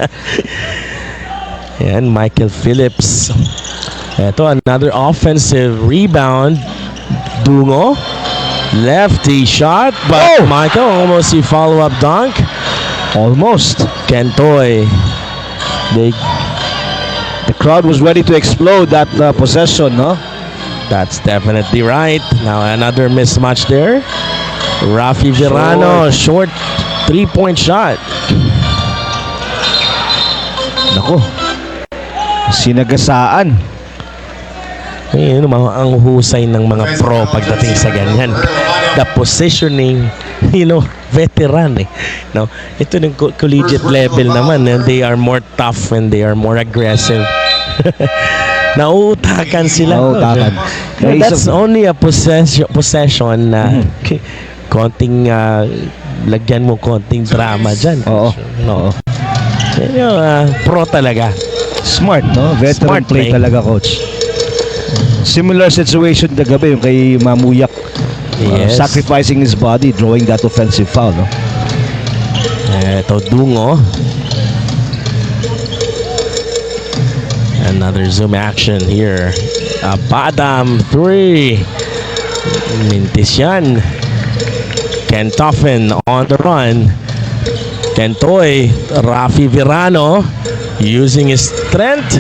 Yan, Michael Phillips. Ito, another offensive rebound. Dungo. Lefty shot, but Oh! Michael almost a follow-up dunk. Almost. Kentoy. The crowd was ready to explode that possession, no? That's definitely right. Now another mismatch there. Rafi Virano, short 3-point shot. Nako. Sinagasaan. Ayun, ang husay ng mga pro pagdating sa ganyan. The positioning, you know, veteran eh. No, ito ng collegiate level naman, and they are more tough and they are more aggressive. Nauutakan sila. Nauutakan. No, that's only a possession na konting lagyan mo konting drama dyan. Oo. No. You know, pro talaga. Smart, no? Veteran Smart play play. talaga, Coach. Similar situation kagabi yung kay Mamuyak. Yes. Sacrificing his body, drawing that offensive foul, no? Ito, Dungo. Another zoom action here. Abadam 3. Mintis yan. Kentoffen on the run. Kentoy. Rafi Virano using his strength.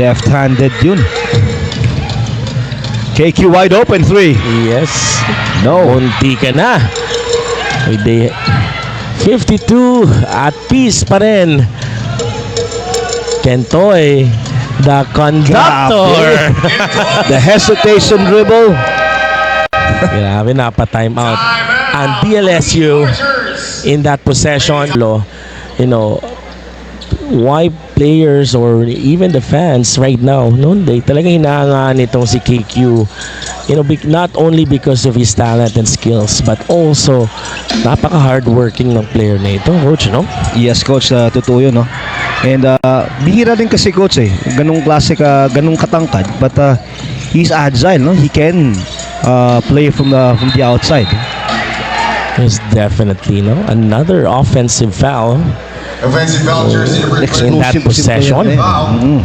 Left-handed yun. KQ wide open 3. Yes. No. Munti ka na. With the 52 at peace pa rin. Kentoy, the conductor. The hesitation dribble. Grabe, napa-time out. And DLSU in that possession, you know, why players or even the fans right now, no, they talaga hinahangaan itong si KQ. You know, not only because of his talent and skills, but also napaka-hardworking ng player na ito, Coach, no? Yes, Coach. Totoo yun, no? And bihira din kasi, Coach, eh. Ganong klase ganong katangkad. But he's agile, no? He can play from the outside. Yes, definitely, no? Another offensive foul. Offensive foul jersey number In 20. that possession. Foul.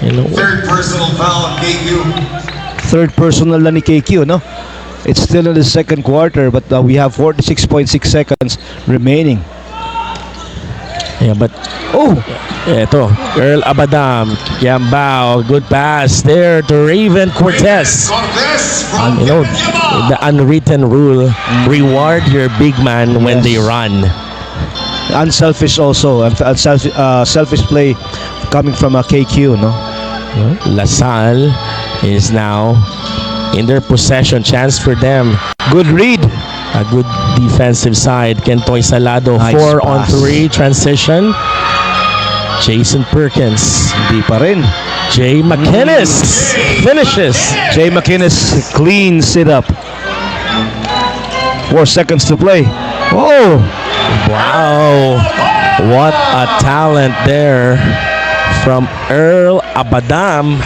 You know, Third personal foul, KQ. Third personal na ni KQ, no? It's still in the second quarter, but we have 46.6 seconds remaining. yeah, but eto, Earl Abadam, Kiambao, good pass there to Raven Cortez. Cortez from You know, Kiambao. the unwritten rule, reward your big man when Yes. they run. Unselfish also. Selfish play coming from a KQ, no? LaSalle is now in their possession. Chance for them. Good read. A good defensive side. Kentoy Salado, Nice 4 on pass. 3 transition. Jason Perkins. Hindi pa rin. Jay McInnes finishes. Jay McInnes cleans it up. 4 seconds to play. Oh, Wow. What a talent there from Earl Abadam.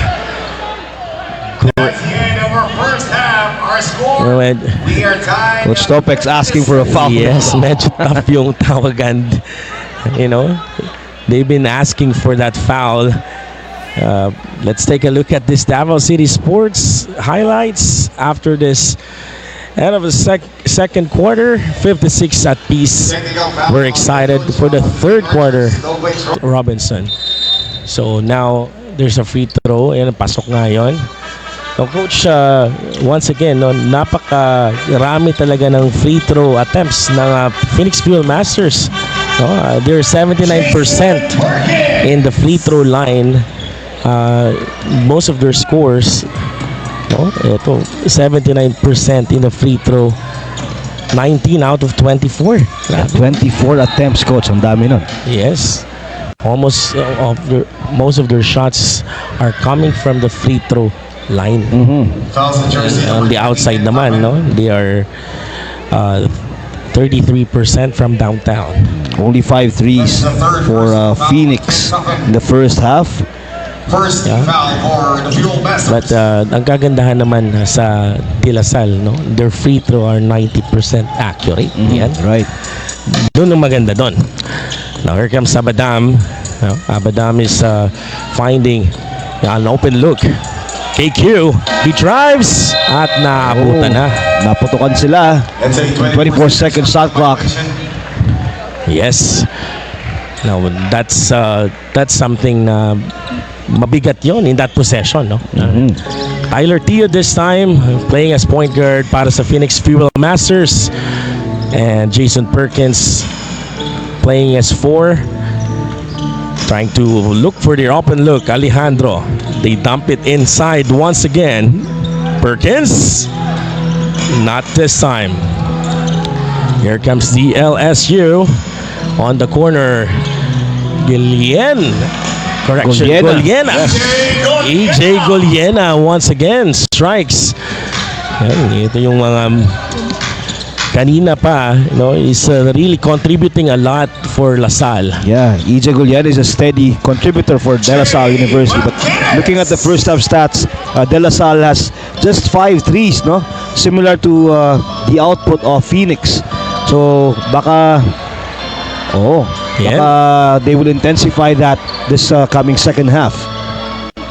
That's the end of our first half. Our score, Wait. we are tied. Coach Topex asking for a foul. Yes, medyo tough yung tawagan. You know, they've been asking for that foul. Let's take a look at this Davao City Sports highlights after this end of the second quarter. 56 at piece. We're excited for the third quarter. Robinson. So now there's a free throw. Ayan, pasok nga yun. So coach, once again, no, napakarami talaga ng free throw attempts ng Phoenix Fuel Masters. No, they're 79% in the free throw line. Most of their scores, no, ito, 79% in the free throw. 19 out of 24. 24 attempts, coach. Ang dami nun. Yes. Almost most of their shots are coming from the free throw line. Fouls in jersey On number the outside 28. naman, no, they are 33% from downtown. Only 5 threes for Phoenix in the first half. First Yeah. foul for the Fuel Masters. But ang kagandahan naman sa De La Salle, no, their free throw are 90% accurate. Yan. Right. Doon ang maganda doon. Now here comes Abadam. Abadam is finding an open look. KQ, he drives at naabutan na. Naputukan sila. That's a 24-second shot clock. Yes. Now that's something na mabigat yon in that possession, no? Tyler Teo this time playing as point guard para sa Phoenix Fuel Masters, and Jason Perkins playing as 4, trying to look for their open look. Alejandro, they dump it inside once again. Perkins, not this time. Here comes the LSU on the corner. Goliena. Correction, Goliena. Goliena. AJ Goliena once again strikes. Yan, ito yung mga kanina pa, you know, is really contributing a lot for La Salle. Yeah, EJ Goliena is a steady contributor for De La Salle University. But looking at the first half stats, De La Salle has just 5 threes, no? Similar to the output of Phoenix. So baka they will intensify that this coming second half.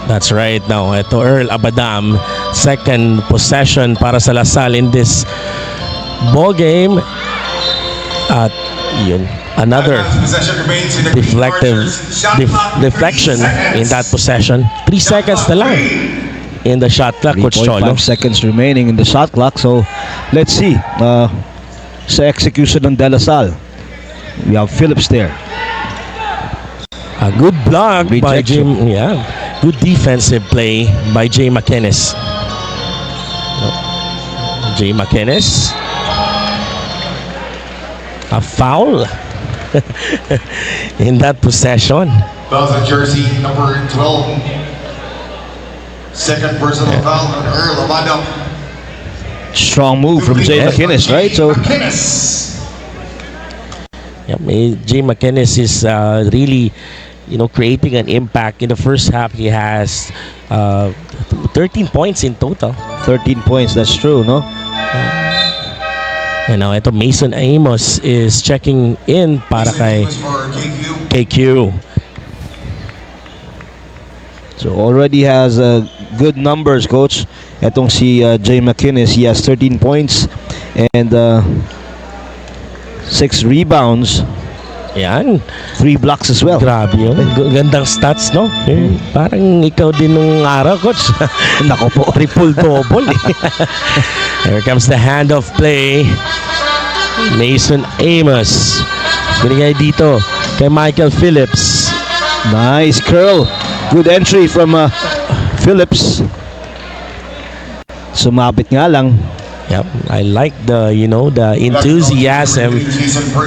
That's right. Now, ito Earl Abadam, second possession para sa La Salle in this ball game. At yun, another Possession remains in the Green deflective Archers. Shot clock, 3 deflection seconds. in that possession. 3 seconds na lang in the shot clock, Coach 3.5 Cholo. seconds remaining in the shot clock. So let's see sa execution ng De La Salle. We have Phillips there. A good block by Rejection. Jim. Yeah, good defensive play by Jay McInnes. Jay McInnes. A foul in that possession. Fouls in jersey number 12. Second personal foul on Earl Abadam. Strong move from Jay McInnes, right? So McInnes. Yep, Jay McInnes is really, you know, creating an impact. In the first half, he has 13 points in total. 13 points, that's true, no? And now, ito Mason Amos is checking in para kay For KQ. KQ. So already has good numbers, coach. Etong si Jay McInnes, he has 13 points and 6 rebounds, Yan. 3 blocks as well. Grabe yun. Gandang stats, no? Parang ikaw din nung araw, Coach. Nako po. Triple-double. Here comes the handoff play. Mason Amos. Binigay dito kay Michael Phillips. Nice curl. Good entry from Phillips. Sumabit nga lang. Yep, I like the the enthusiasm.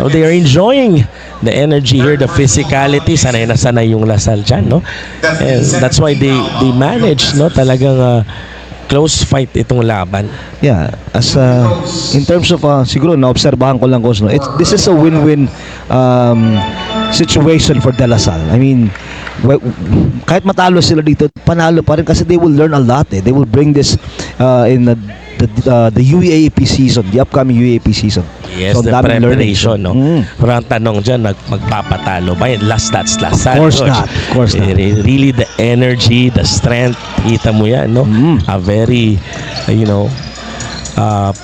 So they are enjoying the energy here, the physicality. Sanay na sanay yung Lasal dyan, no? And that's why they manage, no? Talagang close fight itong laban. Yeah, as in terms of siguro naobserbahan ko lang, coach, no. This is a win-win situation for De La Salle. I mean, kahit matalo sila dito, panalo pa rin kasi they will learn a lot. They will bring this in the UAAP season, the upcoming UAAP season. Yes, So, the daming preparation, no? learning. Pero ang tanong dyan, magpapatalo ba yun? That's last. Of course not. Of course not. Really, the energy, the strength, kita mo yan, no? A very,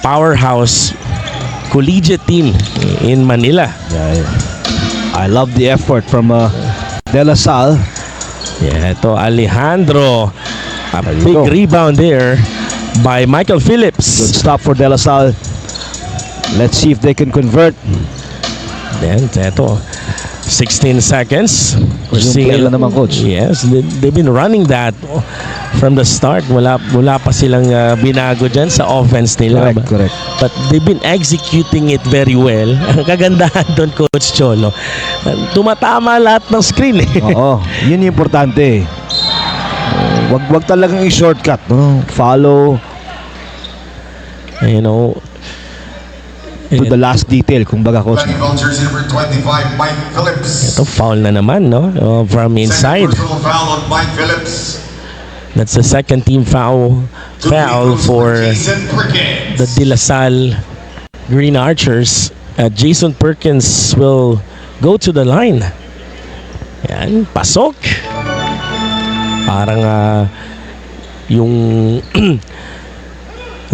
powerhouse collegiate team in Manila. Yeah. I love the effort from De La Salle. Yeah, ito Alejandro. A There you big go. rebound there by Michael Good Phillips. stop for De La Salle. Let's see if they can convert. Then, ito 16 seconds. We're Yung seeing play lang naman, coach. Yes, they've been running that from the start. Wala pa silang binago dyan sa offense nila. Correct. But they've been executing it very well. Ang kagandahan doon, Coach Cholo, tumatama lahat ng screen eh. Oo, yun yung importante. Wag talagang i-shortcut, no? Follow to the last detail, kumbaga, coach. Technical jersey number 25, Mike Phillips. Ito foul na naman, no? From inside. Second personal foul on Mike Phillips. That's the second team foul for Jason Perkins. the De La Salle Green Archers. Jason Perkins will go to the line. Yan, pasok. Parang yung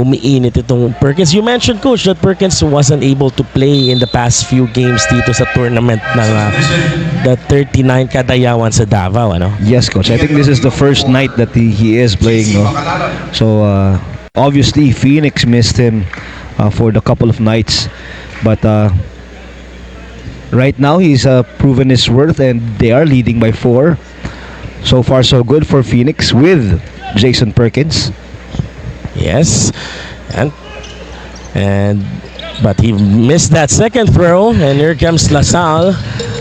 umiinit itong Perkins. You mentioned, Coach, that Perkins wasn't able to play in the past few games dito sa tournament ng the 39 Kadayawan sa Davao, ano? Yes, coach. I think this is the first night that he is playing, no? So obviously Phoenix missed him for the couple of nights, but right now he's proven his worth and they are leading by 4. So far so good for Phoenix with Jason Perkins. Yes. But he missed that second throw, and here comes LaSalle.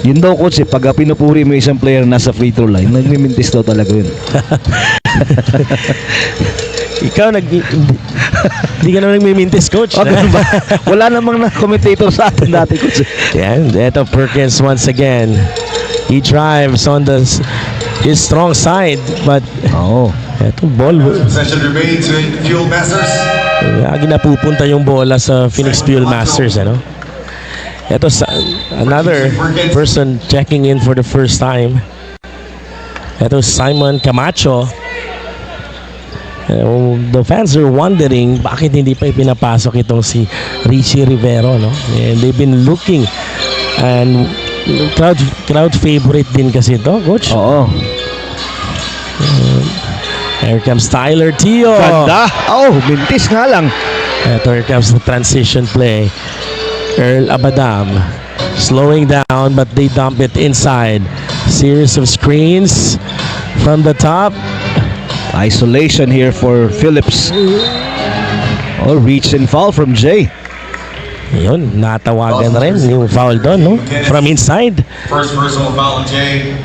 Yun daw, coach, pag pinupuri mo isang player nasa free throw line, nagmimintis daw talaga yun. Ikaw hindi ka naman nagmimintis, Coach. Wala namang na-commentator sa atin dati, coach. Yan, eto Perkins once again. He drives on his strong side, but eto ball. Possession remains with Fuel Masters. Lagi napupunta yung bola sa Phoenix Fuel Masters, ano? Ito another person checking in for the first time. Ito Simon Camacho. The fans are wondering bakit hindi pa ipinapasok itong si Richie Rivero, no? And they've been looking, and crowd favorite din kasi ito, Coach. Oo. Here comes Tyler Tio. Ganda. Mintis nga lang. Ito, here comes the transition play. Earl Abadam slowing down, but they dump it inside. Series of screens from the top. Isolation here for Phillips. Reach and foul from Jay. Yun, natawagan rin yung foul doon, no? From inside. First personal foul on Jay.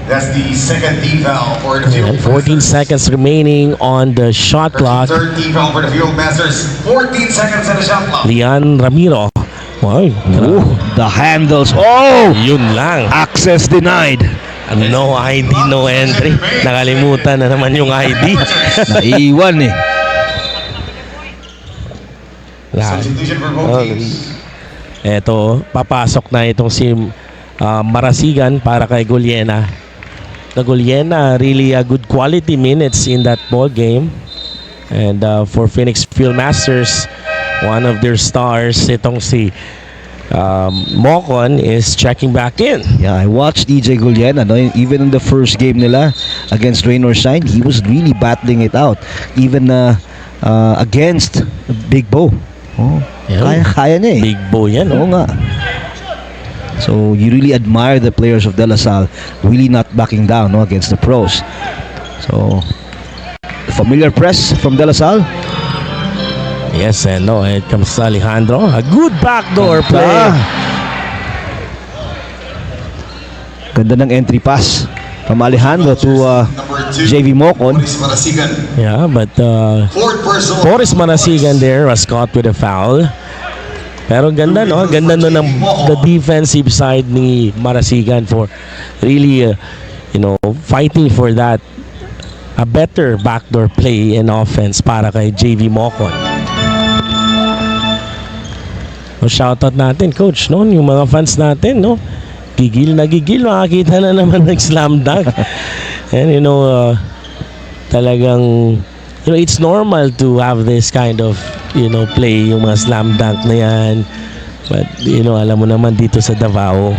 That's the second team foul for the Fuel And 14 Masters. seconds remaining on the shot clock. Third team foul for the Fuel Masters. 14 seconds on the shot clock. Lian Ramiro. Wow, The handles. yun lang. Access denied. No ID, no entry. Nakalimutan na naman yung ID. Naiwan eh. Substitution for both teams. Eto, papasok na itong si Marasigan para kay Guliena. The Guliena really good quality minutes in that ball game. And for Phoenix Fuel Masters, one of their stars, itong si Mocon is checking back in. Yeah, I watched EJ Guliena, no? Even in the first game nila against Rain or Shine, he was really battling it out. Even against Big Bo. Kaya niya eh. Big boy yan. Oo nga. So you really admire the players of De La Salle really not backing down, no, against the pros. So familiar press from De La Salle. Yes and no. It comes to Alejandro. A good backdoor play. Ganda ng entry pass from Alejandro to Number 2, JV Mocon. Boris Marasigan. Yeah, but Fourth personal. Boris Marasigan there was caught with a foul. Pero ganda, no? Ganda no ng the defensive side ni Marasigan for really, fighting for that. A better backdoor play and offense para kay JV Mocon. Shoutout natin, Coach, no? Yung mga fans natin, no? Gigil na gigil, makakita na naman ng slam dunk. And talagang, it's normal to have this kind of, play, yung mga slam dunk na yan. But, alam mo naman dito sa Davao,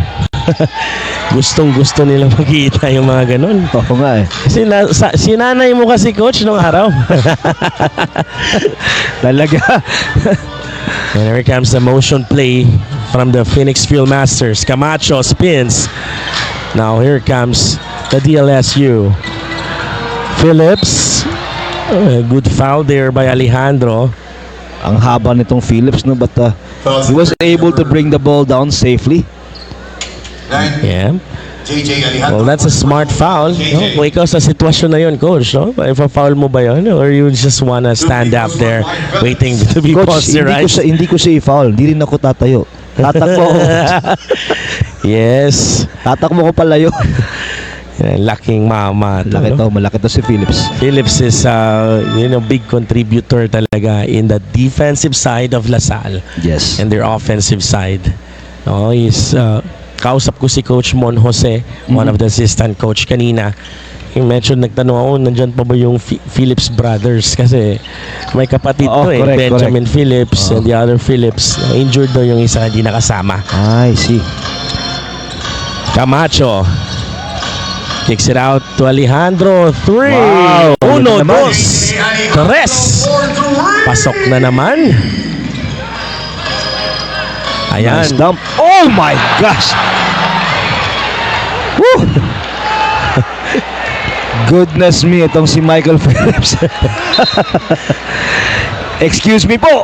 gustong-gusto nila makita yung mga ganun. Oo nga eh. Kasi sinanay mo kasi, Coach, nung araw. Talaga. And here comes the motion play from the Phoenix Fieldmasters. Camacho spins. Now here comes the DLSU. Phillips. A good foul there by Alejandro. Ang haba nitong Phillips, no? But he was able to bring the ball down safely. 9, Yeah. JJ Alejandro. Well, that's a smart foul. No? Kung ikaw sa sitwasyon na yun, Coach, no? If a foul mo ba yun? Or you just wanna stand up there waiting to be Coach, posterized? hindi ko siya i-foul. Hindi rin ako tatayo. Tatakbo ko. Yes. Tatakbo ko palayo. Laking mama. Malaki to si Phillips. Phillips is big contributor talaga in the defensive side of LaSalle Yes. and their offensive side. No, he's kausap ko si Coach Mon Jose, one of the assistant coach kanina. Yung mention, nagtanong ako, nandyan pa ba yung Phillips brothers? Kasi may kapatid Oo, ko correct, Benjamin Phillips and the other Phillips. Injured daw yung isa, hindi nakasama. I see. Camacho kicks it out to Alejandro. 3. Wow. Uno, Naman. dos, tres. Pasok na naman. Ayan. Nice dump. Oh my gosh! Woo! Goodness me, itong si Michael Phillips. Excuse me po.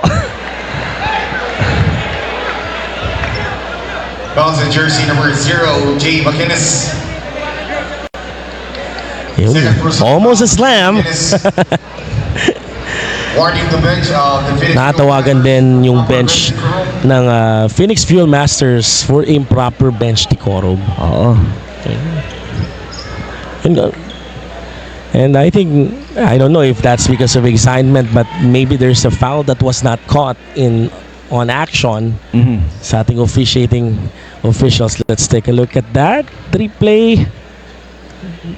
Fouls in jersey number 0, Jay McInnes. Yun. Almost a slam. Warning the bench of the Phoenix. Natawagan din yung bench ng Phoenix Fieldmasters for improper bench decorum. Oo. And I think, I don't know if that's because of excitement, but maybe there's a foul that was not caught on action sa ating officiating officials. Let's take a look at that. 3 play.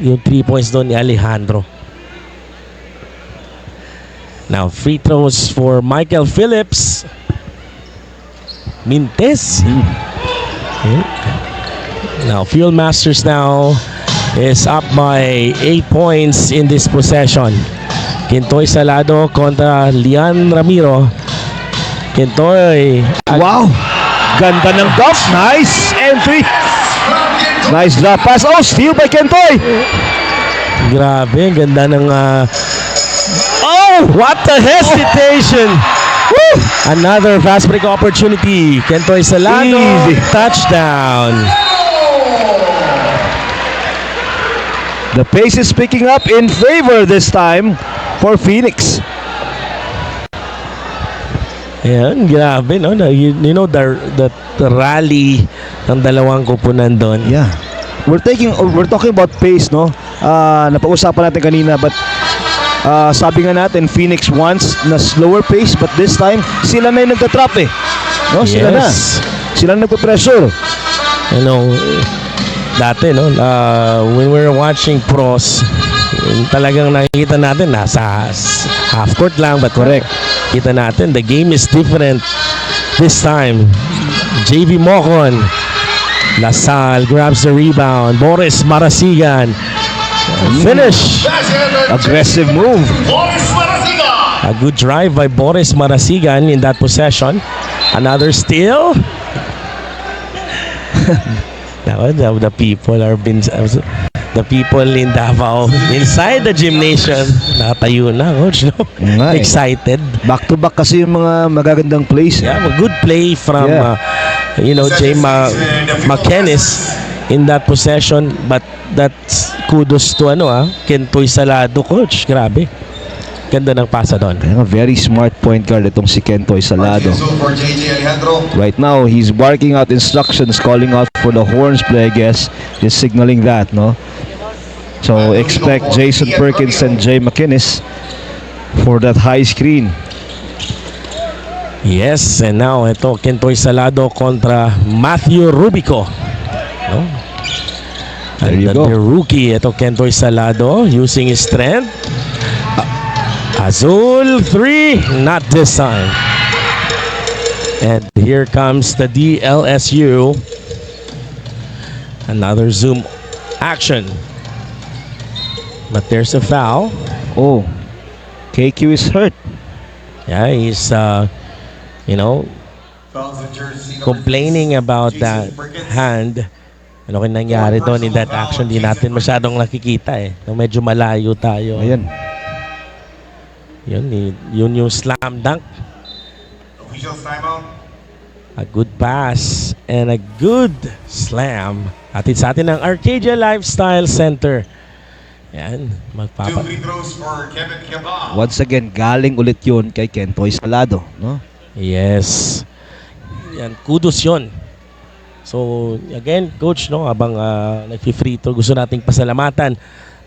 Yung 3 points doon ni Alejandro. Now, free throws for Michael Phillips. Mintes. Okay. Now, Fieldmasters now is up by 8 points in this possession. Quintoy Salado kontra Lian Ramiro. Quintoy. Wow! Ganda ng dunk. Nice entry. Nice drop pass. Oh, steal by Kentoy. Grabe, ganda ng oh, what the hesitation! Woo! Another fast break opportunity. Kentoy Salado, Easy. touchdown. The pace is picking up in favor this time for Phoenix. Ayan, grabe, no? You know, the rally ng dalawang kupunan doon. Yeah. We're talking about pace, no? Napag-usapan natin kanina, but sabi nga natin, Phoenix wants na slower pace, but this time, sila na yung nagtatrap eh. No? Sila na. Yes. Sila na nagpa-pressure. You know, dati, no? When we were watching pros, talagang nakikita natin, nasa half court lang, but Correct. kita natin, the game is different this time. JV Mocon. LaSalle grabs the rebound. Boris Marasigan. Finish. Aggressive move. Boris Marasigan. A good drive by Boris Marasigan in that possession. Another steal. Now, the people are been the people in Davao inside the gymnasium nakatayo na, coach, no? Nga eh. Excited. Back to back kasi yung mga magagandang plays. Yeah, a good play from Yeah. Jay McKennis in that possession, but that's kudos to Kentoy Salado, coach. Grabe. Ganda ng pasa doon. Kaya nga, very smart point guard itong si Kentoy Salado. Marquez for JJ Alejandro. Right now, he's barking out instructions, calling out for the horns play, I guess. He's signaling that, no? So, expect Jason Perkins and Jay McInnes for that high screen. Yes, and now ito Kentoy Salado kontra Matthew Rubico. No? There you And go. the rookie, ito Kentoy Salado using his strength. Azul 3, not this time. And here comes the DLSU. Another zoom action. But there's a foul. Oh, KQ is hurt. Yeah, he's Fouls in jersey number complaining 6, about JC that Perkins. hand. Ano kaya nangyari doon in that action? Di natin masyadong nakikita eh. No, medyo malayo tayo. Ayan. Yun yung slam dunk. Official timeout. A good pass and a good slam. Atid sa atin ng Arcadia Lifestyle Center. Yan, Two free throws for Kevin Cabal. Once again, galing ulit yun kay Kentoy Salado, no? Yes. Yan, kudos yun. So, again, coach, no, habang nag-free throw, gusto nating pasalamatan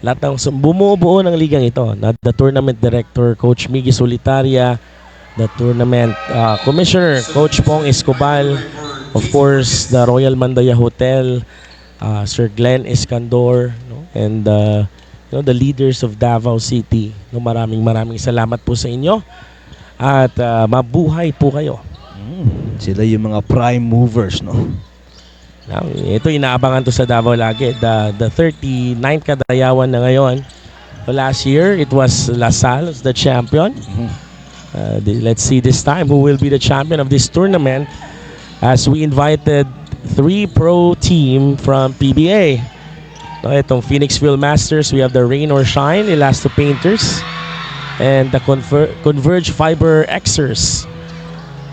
lahat ng bumubuo ng ligang ito. The tournament director, Coach Miggy Solitaria, the tournament commissioner, Coach Pong Escobal, of course, the Royal Mandaya Hotel, Sir Glenn Escandor, no, and the leaders of Davao City. No, maraming salamat po sa inyo at mabuhay po kayo. Sila yung mga prime movers, no? Now, ito inaabangan to sa Davao lagi. The 39th kadayawan na ngayon. Last year, it was LaSalle as the champion. Let's see this time who will be the champion of this tournament, as we invited 3 pro team from PBA. No, itong Phoenixville Masters, we have the Rain or Shine, Elasto Painters, and the Converge Fiber Xers.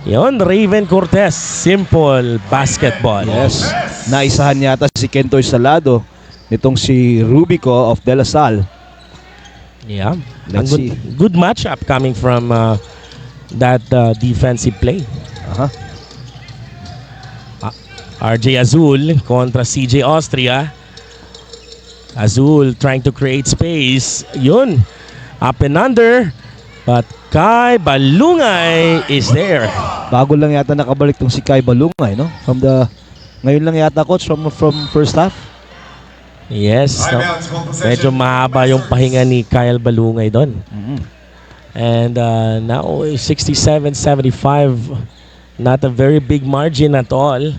Yon, Raven Cortez, Simple Basketball. Yes. Naisahan yata si Kentoy Salado nitong si Rubico of De La Salle. Yeah. Let's see. Good matchup coming from that defensive play. Aha. RJ Azul kontra CJ Austria. Azul trying to create space. Yun. Up and under. But Kai Balungay is there. Bago lang yata nakabalik tong si Kai Balungay, no? Ngayon lang yata, coach, from first half. Yes. No? Timeout, small possession. Medyo mahaba yung pahinga ni Kyle Balungay doon. And now 67-75. Not a very big margin at all.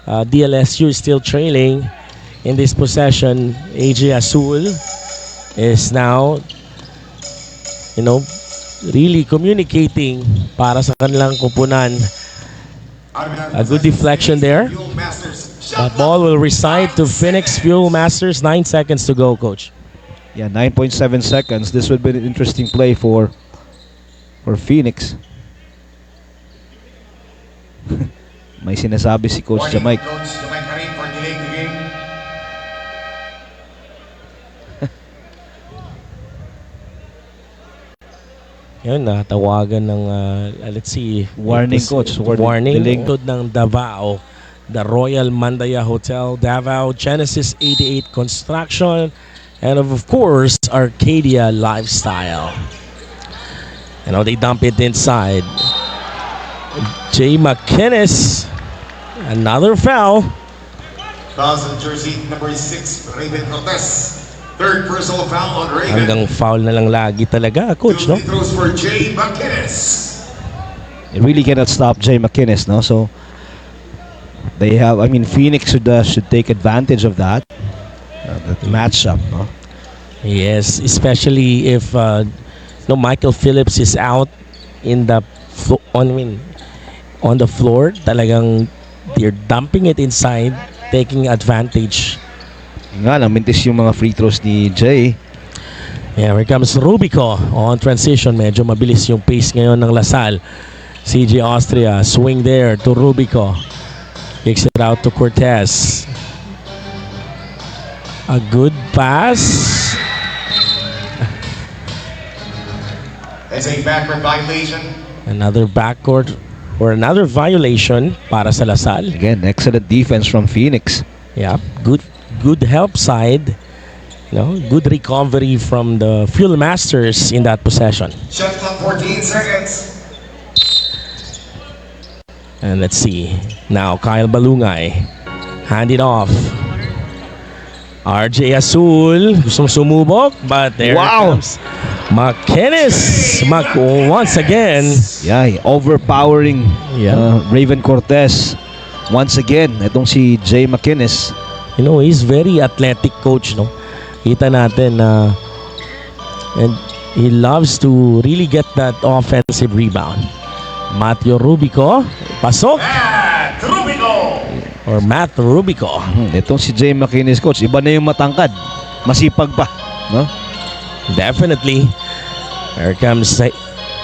DLSU is still trailing in this possession. AJ Azul is now, really communicating para sa kanilang kupunan. A good deflection there. Fuel Masters. The ball will reside to Phoenix Fuel Masters. 9 seconds to go, coach. Yeah, 9.7 seconds. This would be an interesting play for Phoenix. May sinasabi si Coach Jamaic. Coach Jamaic Karim for delaying the game. Yun, tawagan ng, let's see. Warning, coach. Warning. Delaying. Tungkod ng Davao. The Royal Mandaya Hotel, Davao, Genesis 88 Construction, and of course, Arcadia Lifestyle. They dump it inside. Jay McInnes. Another foul. Fouls in jersey number 6, Raven Cortez. Third personal foul on Raven. Hanggang foul na lang lagi talaga, coach, no? Two free throws for Jay McInnes. It really cannot stop Jay McInnes, no? So they have, Phoenix should take advantage of that matchup, no? Yes, especially if Michael Phillips is out in the on the floor. Talagang they're dumping it inside, taking advantage Nga lang, mintis yung mga free throws ni Jay. Yeah, here comes Rubico on transition. Medyo mabilis yung pace ngayon ng Lasal. CJ Austria, swing there to Rubico. Kicks it out to Cortez. A good pass. It's a backward violation. Another backcourt or another violation para sa Lasal. Again, excellent defense from Phoenix. Yeah, good help side. You know, good recovery from the Fuel Masters in that possession. Shot clock 14 seconds. And let's see. Now Kyle Balungay. Hand it off. RJ Azul. Gustong sumubok, but there Wow. comes McInnes. Once again. Yeah, overpowering Raven Cortez. Once again, itong si Jay McInnes. You know, he's very athletic coach, no? Kita natin na and he loves to really get that offensive rebound. Matthew Rubico, pasok. Matt Rubico. Or Matt Rubico. Itong si Jay McInnes, coach, iba na yung matangkad. Masipag pa, no? Definitely. Here comes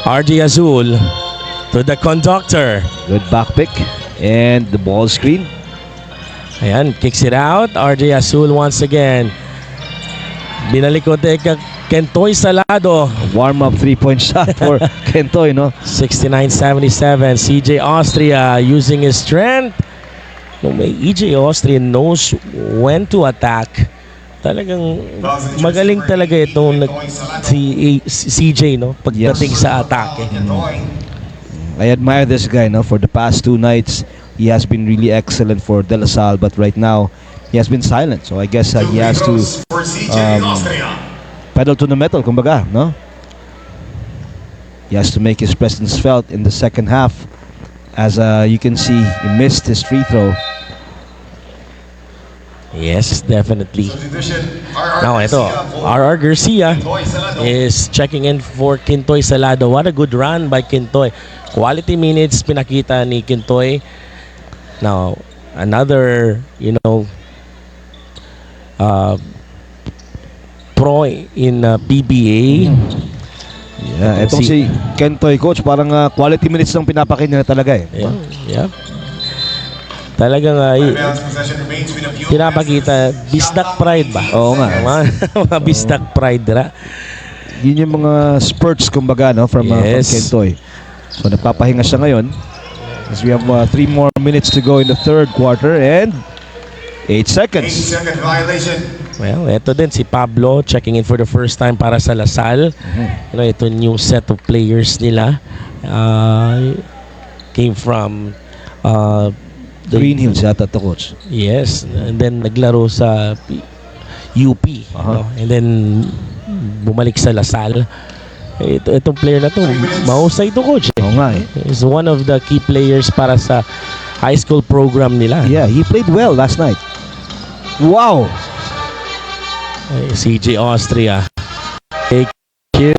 RJ Azul to the conductor. Good back pick. And the ball screen. Ayan, kicks it out. RJ Azul once again. Binalikote Kentoy Salado. Warm-up three-point shot for Kentoy, no? 69-77. CJ Austria using his strength. No, may EJ Austria knows when to attack. Talagang magaling talaga itong si CJ, no? Pagdating sa atake. I admire this guy, no? For the past 2 nights, he has been really excellent for De La Salle, but right now, he has been silent. So I guess he has to pedal to the metal, kumbaga, no? He has to make his presence felt in the second half. As you can see, he missed his free throw. Yes, definitely. Now ito, RR Garcia is checking in for Kintoy Salado. What a good run by Kintoy. Quality minutes pinakita ni Kintoy. Now, another, you know, pro in PBA. Yeah, itong si Kentoy, coach, parang quality minutes lang pinapakita niya talaga eh. Yeah, yeah. Talagang pinapakita Bisdak Pride ba? Oo nga. Mga Bisdak Pride dira. Yun yung mga spurts, kumbaga, no, from Kentoy. So nagpapahinga siya ngayon. As we have 3 more minutes to go in the third quarter and 8 seconds. 8-second violation. Well, ito din si Pablo checking in for the first time para sa Lasal. You know, ito new set of players nila. Came from Green Hills yata to, coach. Yes, and then naglaro sa UP. No? And then bumalik sa Lasal. Itong player na to, mahusay to, coach. Oo nga eh. He's one of the key players para sa high school program nila. Yeah, he played well last night. Wow! CJ Austria. Take you.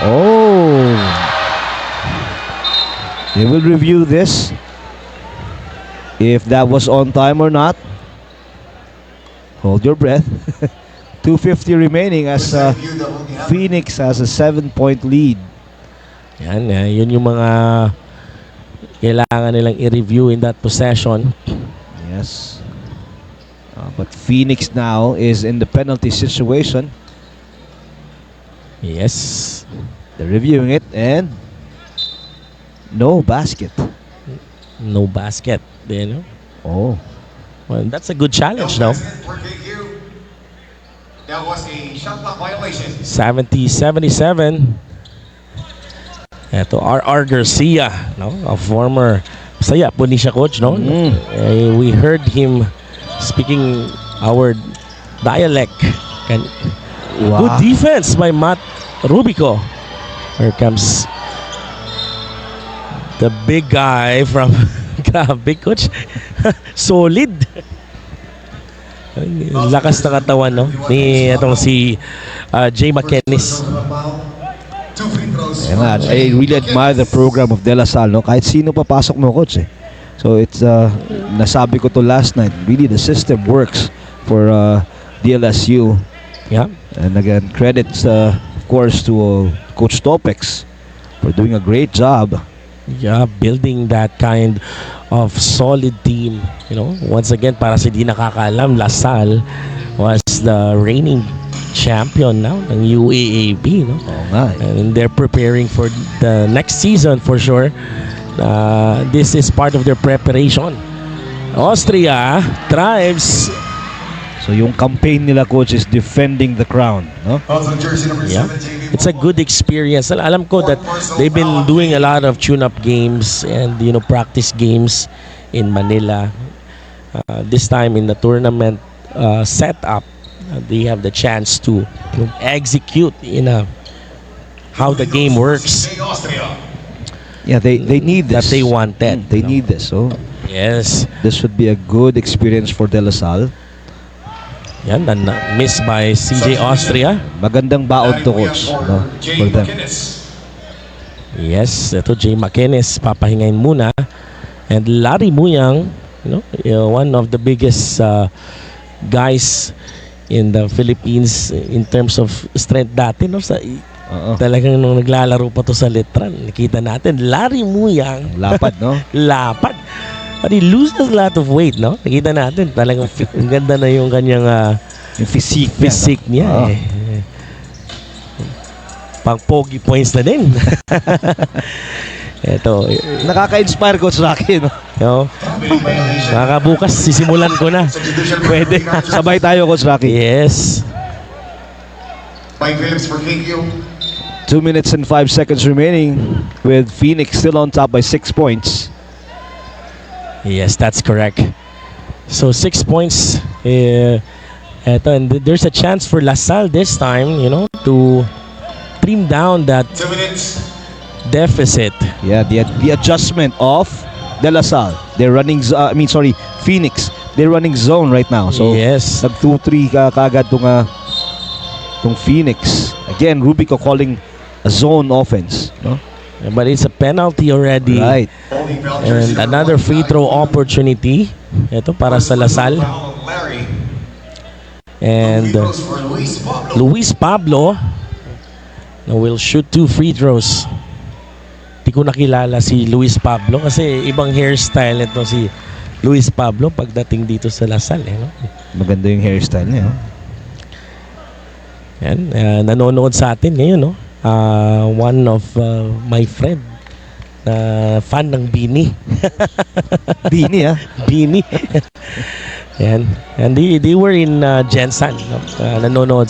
Oh! They will review this. If that was on time or not. Hold your breath. 2:50 remaining as Phoenix has a 7-point lead. Yan, yun yung mga kailangan nilang i-review in that possession. Yes. But Phoenix now is in the penalty situation. Yes. They're reviewing it and no basket. No basket. You know? Oh. Well, that's a good challenge, no? That was a shot clock violation. 70-77. Ito, RR Garcia, no? A former, saya po ni siya, coach, no? We heard him speaking our dialect. Wow. Good defense by Matt Rubico. Here comes the big guy from grabe, coach. Solid. Lakas na katawan, no? Ni itong si Jay McInnes. I really admire the program of De La Salle, no? Kahit sino papasok mo, coach, eh. So it's nasabi ko to last night, really the system works for DLSU. Yeah. And again, credits, of course, to Coach Topex for doing a great job. Yeah, building that kind of solid team. Once again, para sa di nakakaalam, LaSalle was the reigning champion now ng UAAP. Oo nga. And they're preparing for the next season for sure. This is part of their preparation. Austria drives. So yung campaign nila, coach, is defending the crown, no? Also jersey number Yeah, 7, JV it's a good experience. Alam ko that they've been doing a lot of tune-up games and practice games in Manila. This time in the tournament setup, they have the chance to execute how the game works Austria. Yeah, they need that this. they wanted. They need this. So Yes. this would be a good experience for De La Salle. Yan, missed by CJ Austria. Magandang baon to, coach, no? For them. Yes, ito Jay McInnes papahingain muna. And Larry Muyang, one of the biggest guys in the Philippines in terms of strength dati, no? Talagang nung naglalaro pa to sa Letran, nakita natin Larry Muyang, Lapad, no? lapad. But he loses a lot of weight, no? Nakita natin, talagang ang ganda na yung kanyang Yung physique niya. Oo. Pang pogi points na din. Ito, Nakaka-inspire, Coach Rocky, no? bukas sisimulan ko na. Pwede. Sabay tayo, Coach Rocky. Yes. Mike Phillips for KQ. 2 minutes and 5 seconds remaining with Phoenix still on top by 6 points. Yes, that's correct. So 6 points. Eto, and there's a chance for LaSalle this time, to trim down that 2 minutes. deficit. Yeah, the adjustment of De La Salle. They're running, Phoenix. They're running zone right now. So, Yes. nag 2-3 kagad tong Phoenix. Again, Rubico calling a zone offense. No? But it's a penalty already. Right. Holding foul And jersey number another free 9. throw opportunity. Ito para sa LaSalle. Foul, Larry. And Free throws for Luis Pablo. Luis Pablo will shoot 2 free throws. Di ko nakilala si Luis Pablo kasi ibang hairstyle ito si Luis Pablo pagdating dito sa LaSalle. Maganda yung hairstyle niya. Yan, nanonood sa atin ngayon, no? One of my friend na fan ng Bini. Bini, ha? Bini. Yan. And they were in Jensen. No? Nanonood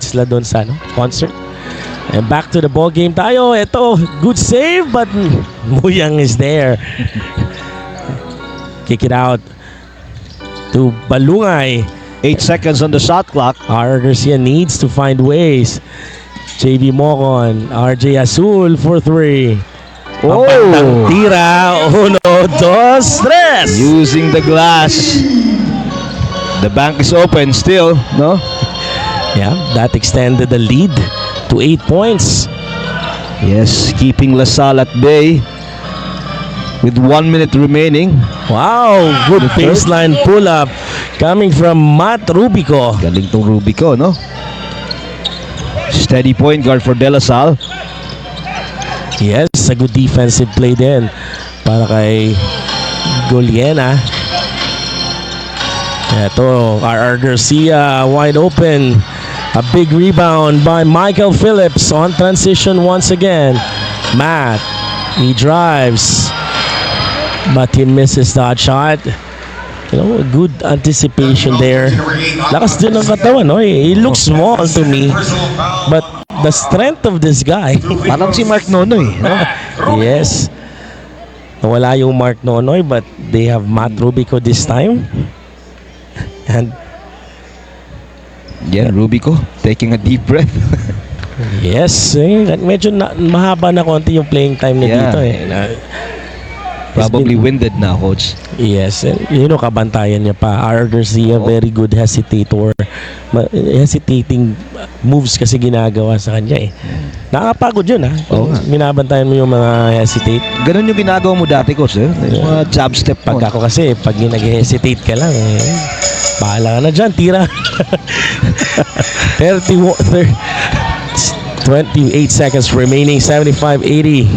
sila doon sa concert. And back to the ball game tayo. Ito, good save but Muyang is there. Kick it out to Balungay. 8 seconds on the shot clock. R. Garcia needs to find ways. JB Mocon, RJ Azul for 3. Pampantang tira. 1, 2, 3. Using the glass. The bank is open still, no? Yeah, that extended the lead to 8 points. Yes, keeping LaSalle at bay with 1 minute remaining. Wow, good baseline pull-up coming from Matt Rubico. Galing tong Rubico, no? Steady point guard for De La Salle. Yes, a good defensive play din para kay Goliena. Ito, R. Garcia wide open. A big rebound by Michael Phillips on transition once again. Matt, he drives, but he misses that shot. Good anticipation there. Lakas din ng katawan, no? He looks small to me, but the strength of this guy. Parang si Mark Nonoy, no? Yes. Wala yung Mark Nonoy, but they have Matt Rubico this time. And Yeah, Rubico taking a deep breath. yes, medyo mahaba na konti yung playing time niya dito. Probably winded na, coach. Yes, kabantayan niya pa. R. Garcia, very good hesitator. Hesitating moves kasi ginagawa sa kanya Nakakapagod yun Oo nga. Binabantayan mo yung mga hesitate. Ganun yung ginagawa mo dati, coach. Yung mga jab step mo. Pag ako kasi, pag nag-hesitate ka lang, Bahala ka na dyan, tira. 28 seconds remaining, 75-80.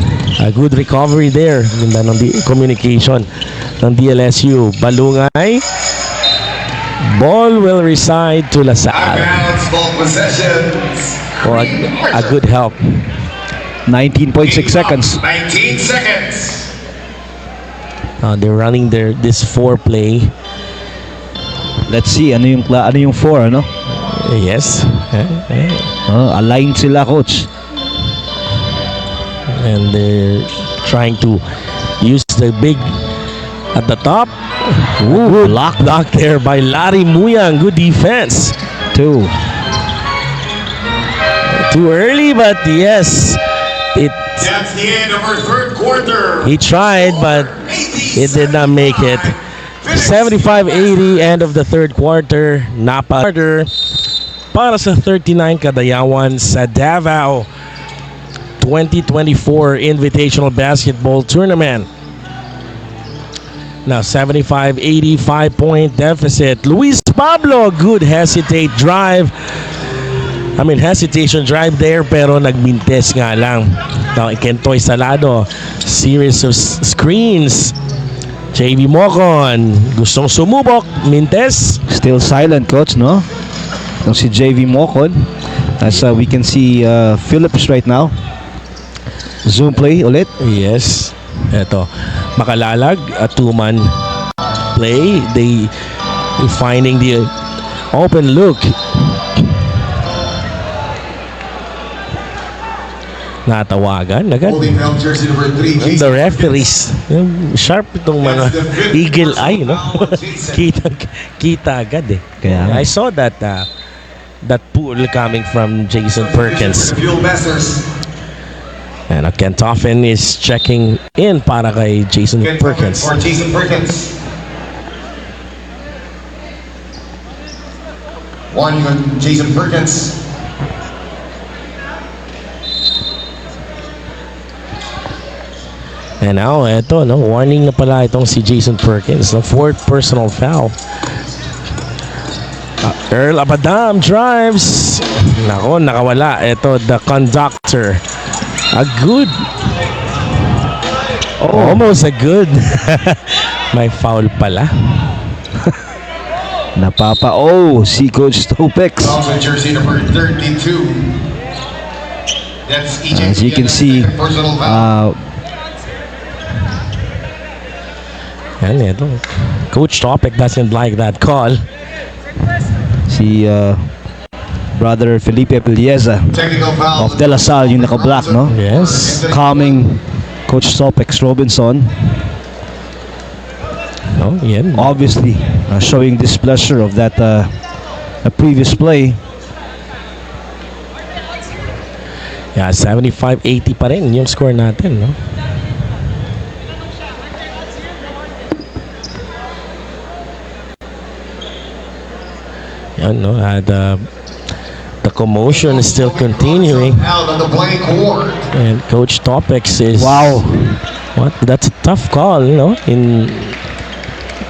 A good recovery there. Ganda ng communication ng DLSU. Balungay. Ball will reside to Lasal. Timeouts, ball possessions. For a good help. 19.6 seconds. 19 seconds. Ah, They're running this foreplay. Let's see, ano yung 4, ano? Yes. Aligned sila, coach. And they're trying to use the big at the top. Ooh, block there by Larry Muyang. Good defense. 2. Too early, but yes, That's the end of our third quarter. he tried, but it did not make it. 75-80, end of the third quarter. Napa para sa 39 Kadayawan sa Davao 2024 Invitational Basketball Tournament. Now 75-80, 5-point deficit. Luis Pablo, good hesitation drive there, pero nagmintes nga lang. Now Kentoy Salado, series of screens. JV Mocon, gustong sumubok, mintes. Still silent, coach, no? Itong si JV Mocon. As we can see Phillips right now. Zoom play ulit. Yes. Eto, Makalalag, a two-man play. They finding the open look. Natawagan agad. Holding foul jersey number 3, The Jason referees, sharp itong mga eagle eye, no? kita agad eh. Kaya I saw that pull coming from Jason Perkins. Fuel Masters. And Ken Toffin is checking in para kay Jason Perkins. For Jason Perkins. One on Jason Perkins. And now, eto, no, warning na pala itong si Jason Perkins. The fourth personal foul. Earl Abadam drives. Nako, nakawala. Ito, the conductor. A good. Almost a good. May foul pala. si Coach Topex. Also jersey number 32. That's EJ. As you can see, Personal foul. And ito, Coach Topic doesn't like that call. Si brother Felipe Pilieza Technical foul. of De La Salle, yung naka-black, no? Yes. Calming Coach Topex Robinson. Oh, yan. Obviously, showing displeasure of that previous play. Yeah, 75-80 pa rin yung score natin, no? Yan, no? The commotion is still continuing. Out on the blank court. And Coach Topex is... Wow. What? That's a tough call, you know? In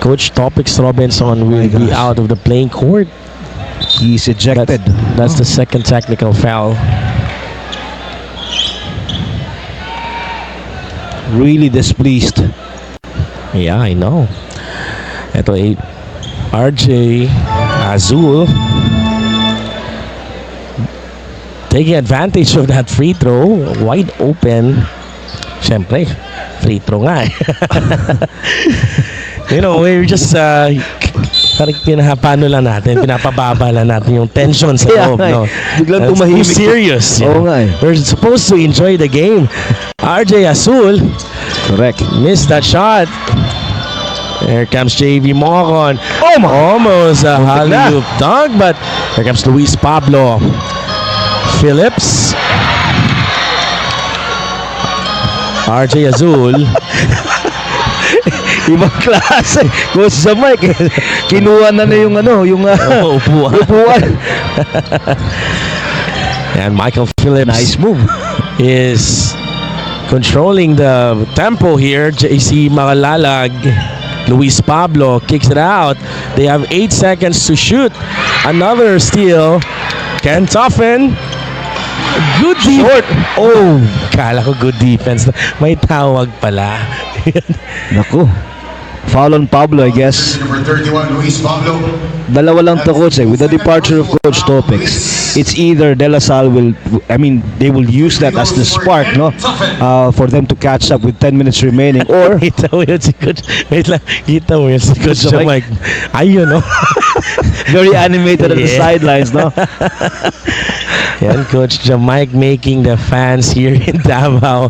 Coach Topex Robinson will be out of the playing court. He's ejected. That's the second technical foul. Really displeased. Yeah, I know. Ito RJ Azul taking advantage of that free throw, wide open. Siyempre, free throw nga eh. You know, we're just parang pinapababa lang natin yung tension sa Kaya loob, nga eh. no? Biglang That's tumahimik. too serious. Oo nga eh. We're supposed to enjoy the game. RJ Azul Correct. missed that shot. Here comes JV Mocon. Almost a alley-oop dunk, but here comes Luis Pablo. Phillips. RJ Azul. Ibang klase. Coach Zamike, kinuha na yung upuan. And Michael Phillips Nice move. is controlling the tempo here. JC Makalalag Luis Pablo kicks it out. They have 8 seconds to shoot. Another steal. Ken Toffen. Good short. Oh, kala ko good defense. May tawag pala. Naku. Foul on Pablo, I guess. Number 31, Luis Pablo. Dalawa lang to, coach. With the departure of Coach Topics, it's either De La Salle they will use that as the spark, no? For them to catch up with 10 minutes remaining, or Kita mo yun si Coach. Wait lang. Kita mo yun si Coach Jamike. Ayun, no? very animated at the Yeah. sidelines, no? Yan, Coach Jamike making the fans here in Davao,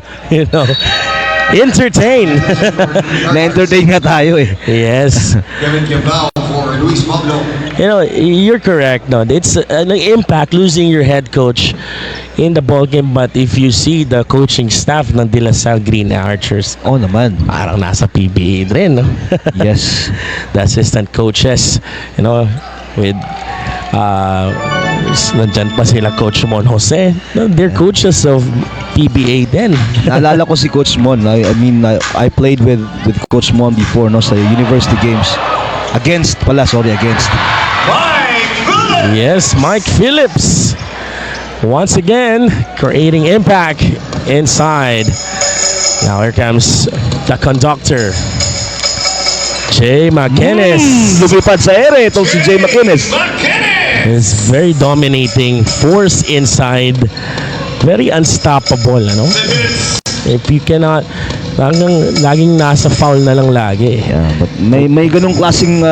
entertain. Na-entertain nga tayo eh. Yes. Kevin Kimbao for Luis Pablo. You're correct. No, it's an impact losing your head coach in the ball game. But if you see the coaching staff ng De La Salle Green Archers, Oo naman. parang nasa PBA rin, no? Yes. The assistant coaches, with nandyan pa sila Coach Mon Jose. No, they're coaches of PBA din. Naalala ko si Coach Mon. I played with Coach Mon before, no, sa university games. Against. Yes, Mike Phillips. Once again, creating impact inside. Now here comes the conductor, Jay McInnes. Lumipad sa ere itong si Jay McInnes. Is very dominating force inside, very unstoppable, if you cannot, laging nasa foul na lang lagi. Yeah, but may ganung klaseng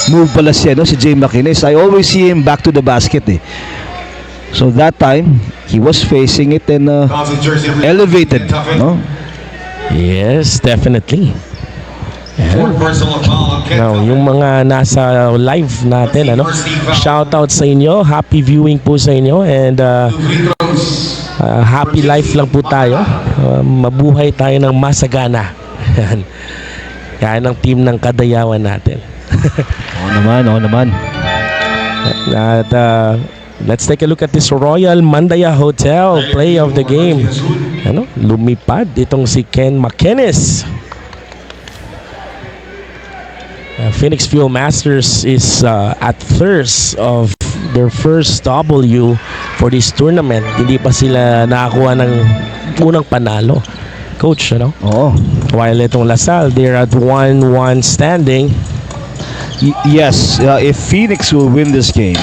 move pala siya, no, si Jay McInnes. I always see him back to the basket eh. So that time he was facing it and elevated, no? Yes, definitely. Fourth personal foul on Ken Now, Toffen. yung mga nasa live natin, shout out sa inyo, happy viewing po sa inyo, and Free throws. happy life lang po tayo. Mabuhay tayo ng masagana. Yan. Yan ang team ng Kadayawan natin. Oo naman. At let's take a look at this Royal Mandaya Hotel play of the game. Lumipad itong si Ken McInnes. Phoenix Fuel Masters is at thirst of their first W for this tournament. Hindi pa sila nakakuha ng unang panalo, Coach, Oo. While itong La Salle, they're at 1-1 standing. Yes, if Phoenix will win this game,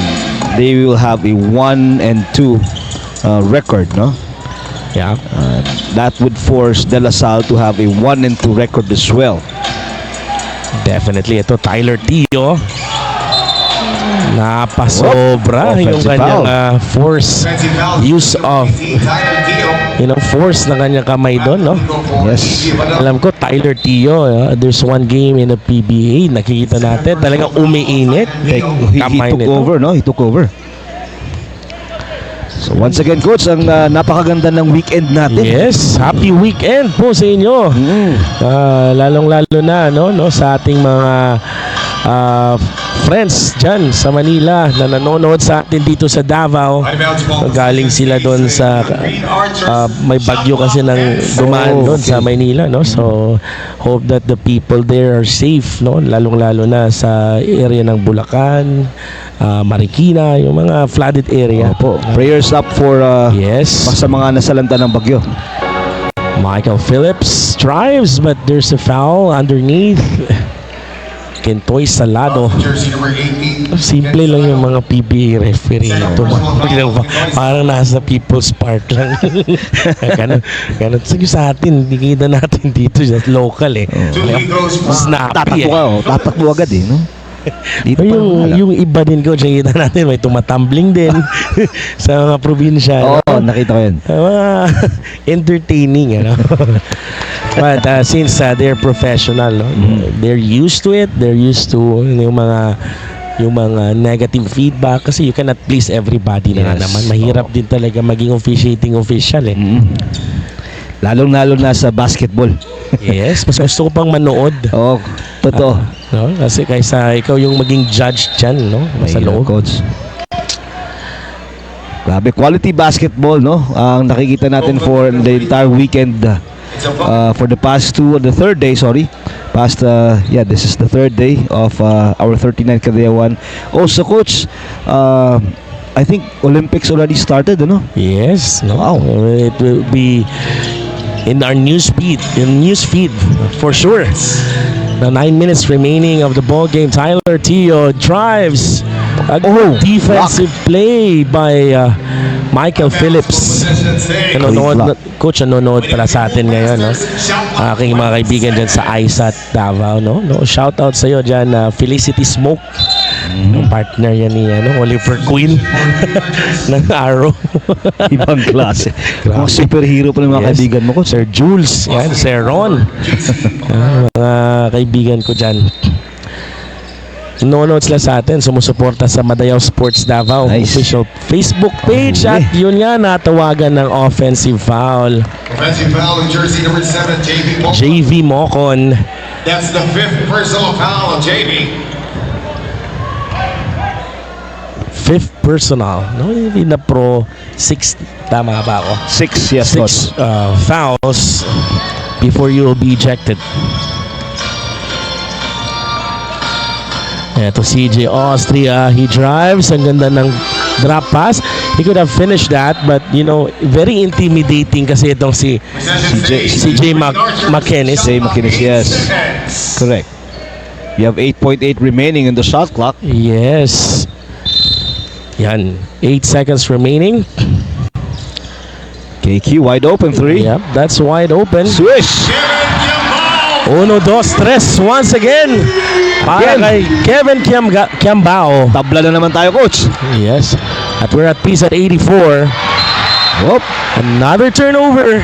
they will have a 1-2 record, no? Yeah. That would force De La Salle to have a 1-2 record as well. Definitely. Ito, Tyler Tio. Napasobra yung Offensive kanyang foul. force. Offensive foul. Use of, Tyler Tio. force ng kanyang kamay doon, no? Yes. Alam ko, Tyler Tio, there's one game in the PBA, nakikita natin, talagang umiinit. He Kamay took nito. over, no? He took over. So once again, Coach, ang napakaganda ng weekend natin. Yes, happy weekend po sa inyo. Lalong-lalo na sa ating mga friends dyan sa Manila na nanonood sa atin dito sa Davao. Galing sila doon sa may bagyo kasi ng dumaan doon sa Manila, so hope that the people there are safe, lalong-lalo na sa area ng Bulacan, Marikina, yung mga flooded area. Opo. Prayers up for Yes. sa mga nasalanta ng bagyo. Michael Phillips drives, but there's a foul underneath. Kentoy Salado. Jersey number 18. Simple lang yung mga PBA referee. Parang nasa People's Park lang. Ganun. Sige sa atin, hindi kita natin dito sa local eh. Two free throws for Snappy Tatakbo eh. ka, tatakbo agad eh, no? Dito Pero pa wala. yung iba din, Coach, nakita natin may tumatumbling din sa mga probinsya. Oo, nakita ko yun. Mga entertaining, But since they're professional, they're used to it. They're used to yung mga negative feedback kasi you cannot please everybody na Yes. naman. Mahirap din talaga maging officiating official eh. Lalong-lalo na sa basketball. Yes, mas gusto ko pang manood. Oo, totoo. Kasi kaysa ikaw yung maging judge dyan, sa Mahirap, loob. Coach. Grabe, quality basketball, no? Ang nakikita natin for the entire weekend, for the third day, This is the third day of our 39th Kadeyawan. Also, Coach, I think Olympics already started, no? Yes, no. Wow. It will be in our news feed for sure. The 9 minutes remaining of the ball game. Tyler Teo drives a good defensive play by Michael Phillips. Nanonood, Coach, nanonood pala sa atin ngayon, no? Aking mga kaibigan dyan sa ISAT Davao, no? Shout out sa iyo dyan, Felicity Smoke. Yung partner yan ni Oliver Queen ng Arrow. Ibang klase. Mga superhero pa ng mga kaibigan mo, Coach. Sir Jules, yan, Sir Ron. Mga kaibigan ko dyan. Nanonood sila sa atin, sumusuporta sa Madayaw Sports Davao official Facebook page at yun nga, natawagan ng offensive foul. Offensive foul in jersey number 7, JV Mocon. JV Mocon. That's the 5th personal foul of JV. 5th personal. No, hindi na pro 6. Tama ba ako? 6, yes, Coach. 6 fouls before you will be ejected. Ito CJ Austria, he drives, ang ganda ng drop pass. He could have finished that, but very intimidating kasi itong si CJ McKennis. CJ McKennis, yes. Correct. You have 8.8 remaining in the shot clock. Yes. Yan, 8 seconds remaining. KQ wide open 3. Yep, that's wide open. Swish! 1, 2, 3 once again. Para kay Kevin Kiambao. Tabla na naman tayo, Coach. Yes. At we're at peace at 84. Whoop. Another turnover.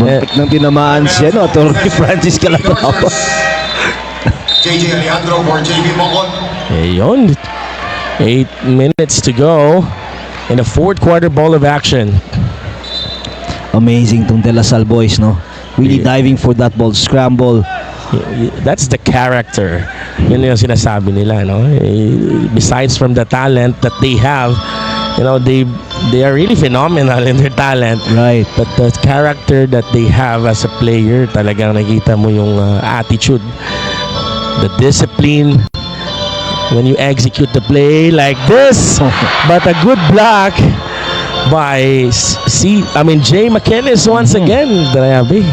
Muntik nang tinamaan siya, no? Atty. Francis Calatrava. JJ Alejandro for JV Mocon. Ayun. 8 minutes to go in the fourth quarter ball of action. Amazing tong De La Salle boys, no? Really diving for that ball, scramble. That's the character. Yun yung sinasabi nila, no? Besides from the talent that they have, they are really phenomenal in their talent. Right. But the character that they have as a player, talagang nakita mo yung attitude, the discipline, when you execute the play like this. But a good block by Jay McKennis once again. Grabe.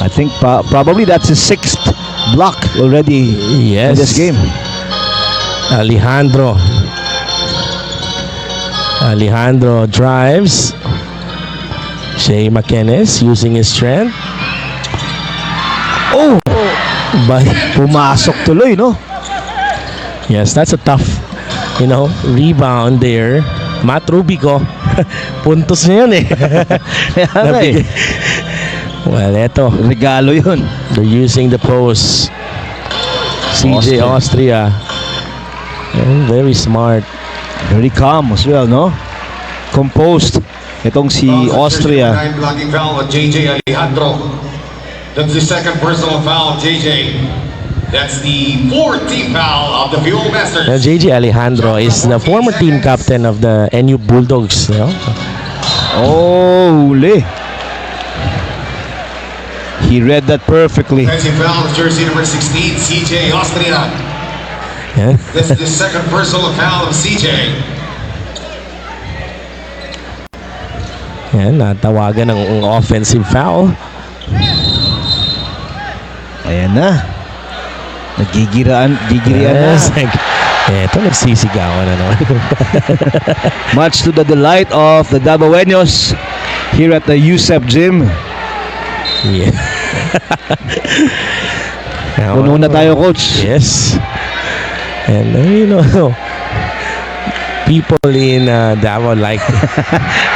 I think probably that's his 6th block already in this game. Alejandro drives. Jay McKennis using his strength. Oh! Pumasok tuloy, no? Yes, that's a tough, rebound there. Matt Rubico, puntos niya yun eh. Well, eto. Regalo yun. They're using the post. CJ Austria. Very smart. Very calm as well, no? Composed. Itong si Austria. Blocking foul of JJ Alejandro. That's the 2nd personal foul of JJ. That's the 4th team foul of the Fuel Masters. Now, JJ Alejandro is the former team captain of the NU Bulldogs. Holy. He read that perfectly. Offensive foul of jersey number 16, CJ Austria. Yeah. That's the 2nd personal foul of CJ. Yan, natawagan ng offensive foul. Ayan na. Nagigirian na. Eto, nagsisigawan na naman. Much to the delight of the Davaoenos here at the USEP gym. Yeah. Puno na tayo, Coach. Yes. And people in Davao like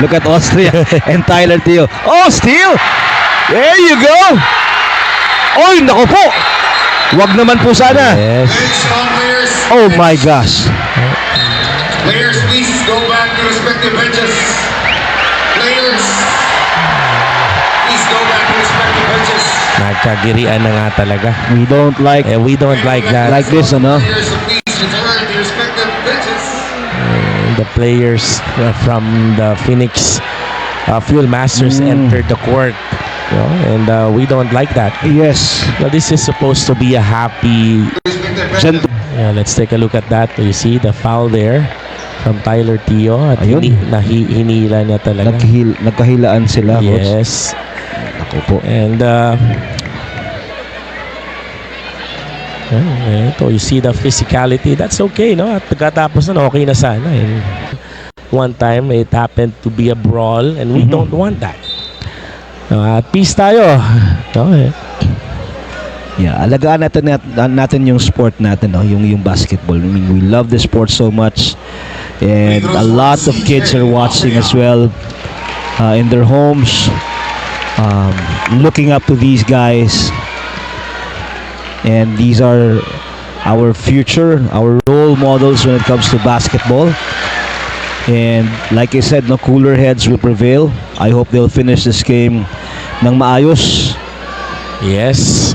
Look at Austria and Tyler Teo. Oh, steal! There you go! Oy, nako po! Wag naman po sana. yes. Oh my gosh. Players, please go back to respective benches. Players, please go back to respective benches. Nagkagirian na nga talaga. We don't like that. like this, ano? Players, please return to respective benches. The players from the Phoenix Fuel Masters entered the court. And we don't like that. Yes. Now, this is supposed to be a happy. Gent- Yeah, let's take a look at that. You see the foul there from Tyler Tio. At Ayun. hinila niya talaga. Nagkahilaan sila, coach. Yes. Ako po. And ito, you see the physicality. That's okay, no? At pagkatapos na, okay na sana. And one time, it happened to be a brawl and we don't want that. At peace tayo. Okay. Yeah, alagaan natin yung sport natin, no? Yung basketball. I mean, we love the sport so much. And a lot of kids are watching as well in their homes, looking up to these guys. And these are our future, our role models when it comes to basketball. And like I said, no, cooler heads will prevail. I hope they'll finish this game ng maayos. Yes.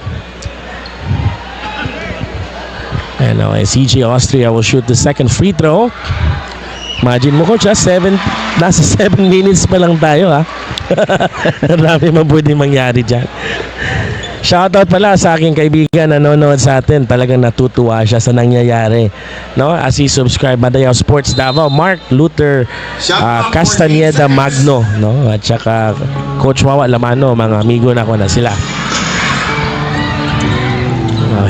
And now CJ Austria will shoot the second free throw. Imagine mo, coach, nasa 7 minutes pa lang tayo, ha? Marami man pwede mangyari dyan. Shoutout pala sa aking kaibigan na nanonood sa atin. Talagang natutuwa siya sa nangyayari, no? As he subscribe Madayaw Sports Davao, Mark Luther Castaneda Magno, no? At saka Coach Wawa Lamano, mga amigo na ko na sila.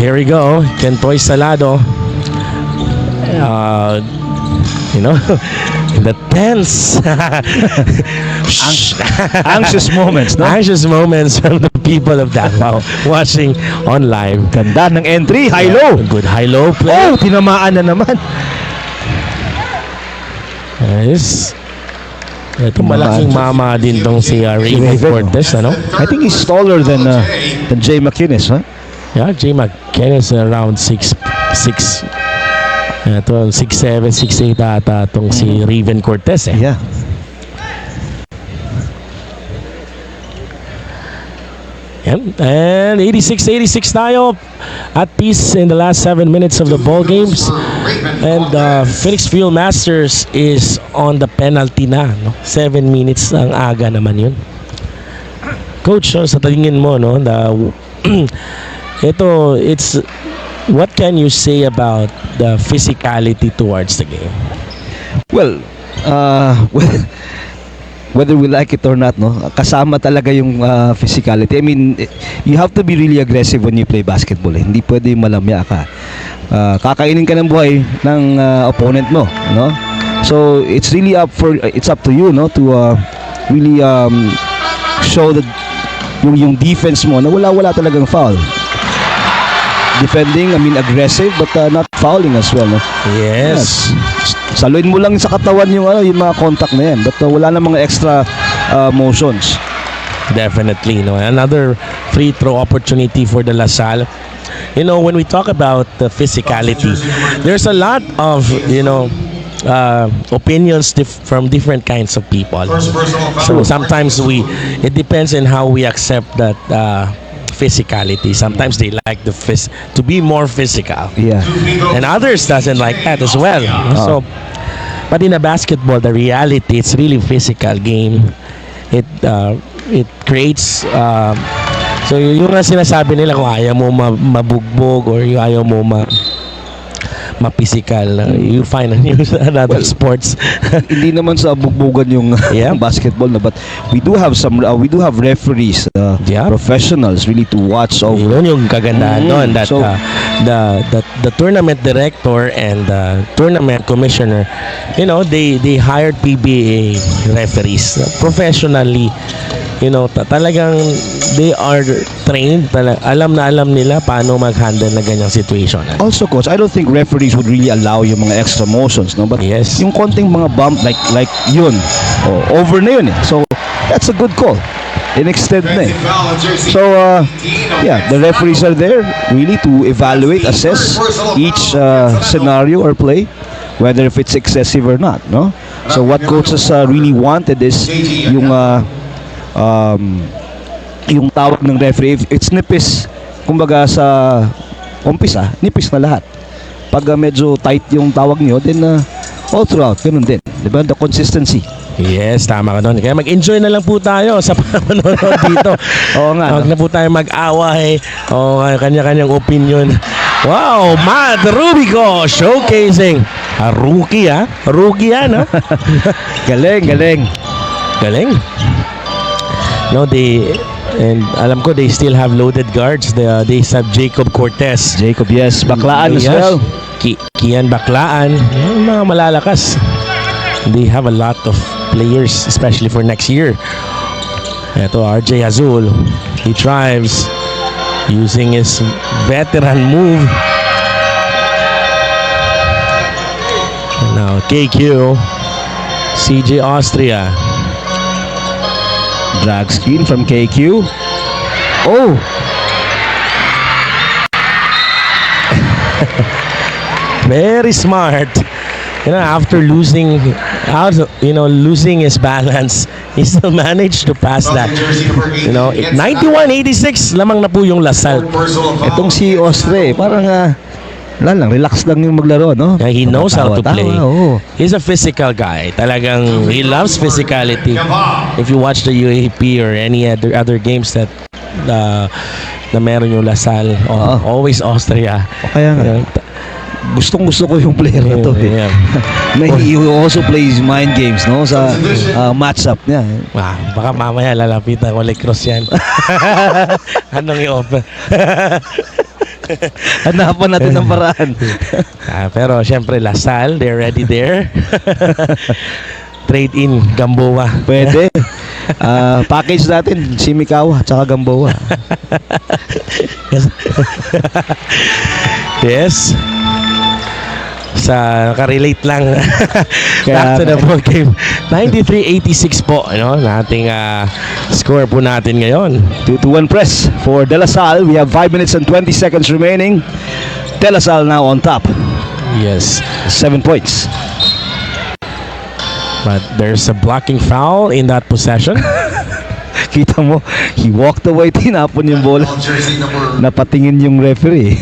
Here we go, Kentoy Salado. You know, in the tense Anxious moments, no? anxious moments from the people of Davao watching on live. Ganda ng entry, high-low. Good high-low play. Oh, tinamaan na naman. Yes. Ito malaking mama din tong si Raven Cortez, ano? I think he's taller than Jay McInnes, huh? Yeah, Jay McKenna is around 6'6". Ito, 6'7", 6'8 ata itong si Raven Cortez, eh. Yeah. Yan. And 86-86 tayo at peace in the last 7 minutes of the ball games. And Phoenix Fuel Masters is on the penalty na, no? 7 minutes ang aga naman yun. Coach, sa tingin mo, no, it's what can you say about the physicality towards the game? Well, whether we like it or not, no, kasama talaga yung physicality. I mean, you have to be really aggressive when you play basketball. Hindi pwede malamya ka. Kakainin ka ng buhay ng opponent mo, no? So it's up to you, no, to really show that yung defense mo na wala talagang foul. Defending, I mean aggressive but not fouling as well, no? Yes. Saluin mo lang sa katawan yung mga contact na yan, but wala na mga extra motions. Definitely, no. Another free throw opportunity for the LaSalle. You know, when we talk about the physicality, there's a lot of, opinions from different kinds of people. So sometimes it depends on how we accept that physicality. Sometimes they like to be more physical. Yeah. And others doesn't like that as well. So, but in a basketball, the reality, it's really physical game. It creates so yung nga sinasabi nila kung ayaw mo mabugbog or yung ayaw mo ma-physical, you find another sports. Hindi naman sa bugbugan yung basketball na, but we do have referees, professionals really to watch over. Yun yung kagandahan doon, that So, the tournament director and the tournament commissioner, they hired PBA referees professionally. Talagang they are trained, alam nila paano mag-handle na ganyang situation. Also, coach, I don't think referees would really allow yung mga extra motions, no? But Yes. yung konting mga bump like yun, over na yun, eh. So that's a good call. In-extend na, eh. So the referees are there really to evaluate, assess each scenario or play, whether if it's excessive or not, no? So what coaches really wanted is yung tawag ng referee, it's nipis, kumbaga sa umpisa, nipis na lahat. Pag medyo tight yung tawag nyo, then all throughout, ganun din. Diba? The consistency. Yes, tama ka doon. Kaya mag-enjoy na lang po tayo sa panonood dito. Oo nga. Huwag na po tayo mag-away o kanya-kanyang opinion. Wow, Matt Rubico showcasing a rookie Rookie yan Galing, galing. Galing. No, and alam ko they still have loaded guards. They have Jacob Cortez. Jacob, yes. Baklaan as Yes. well. Kian Baklaan. Yung mga malalakas. They have a lot of players, especially for next year. Ito, RJ Azul. He drives using his veteran move. And now KQ. CJ Austria. Drag screen from KQ. Oh! Very smart. After losing his balance, he still managed to pass that. 91-86 lamang na po yung Lasal. Itong si Ostre, parang relax lang yung maglaro, no? Yeah, he knows how to play. Oo. He's a physical guy. Talagang he loves physicality. If you watch the UAP or any other games that na meron yung Lasal, always Austria. Kaya nga. Gustong-gusto ko yung player na to. Yeah. He also plays mind games, no? Sa matchup niya. Baka mamaya lalapitan ko like cross yan. Anong i-open? Hanapan natin ng paraan. Pero syempre Lasal, they're ready there. Trade in Gamboa. Pwede. Package natin Shimikawa at saka Gamboa. Yes. Nakarelate lang. Back to the ball game. 93-86 po, nating score po natin ngayon. 2-1 press for De La Salle. We have 5 minutes and 20 seconds remaining. De La Salle now on top. Yes. 7 points. But there's a blocking foul in that possession. Kita mo, he walked away, tinapon yung bola. Jersey number Napatingin yung referee.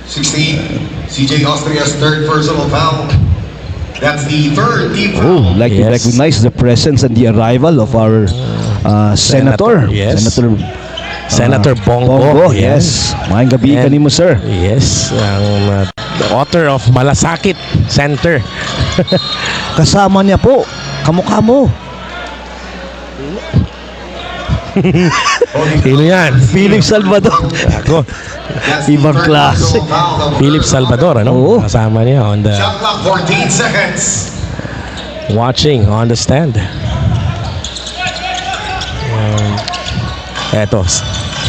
16. CJ Austria's third personal foul. That's the third team Oh, foul. like to Yes. recognize the presence and the arrival of our senator. Yes. Senator Bongo. yes. Maayong gabi And- kanimo, sir. Yes, ang the author of Malasakit Center. Kasama niya po. Kamukha mo. Sino yan? Philip Salvador. Ako. That's the Ibang third klase. personal foul that will Philip Salvador, Oo. Kasama niya on the Shot clock 14 seconds. watching on the stand. Eto,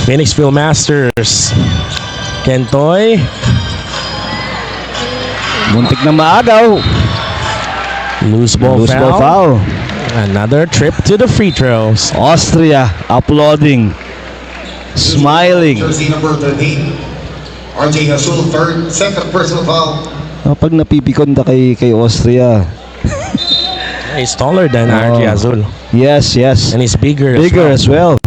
Phoenix Philmasters. Kentoy. Muntik na maagaw. Loose ball Loose ball foul. foul. Another trip to the free throws. Austria applauding. Smiling. Jersey number 13. RJ Azul, second personal foul. Pag napipikon ka kay Austria. He's taller than RJ Azul. Yes, yes. And he's bigger, Bigger as well. as well.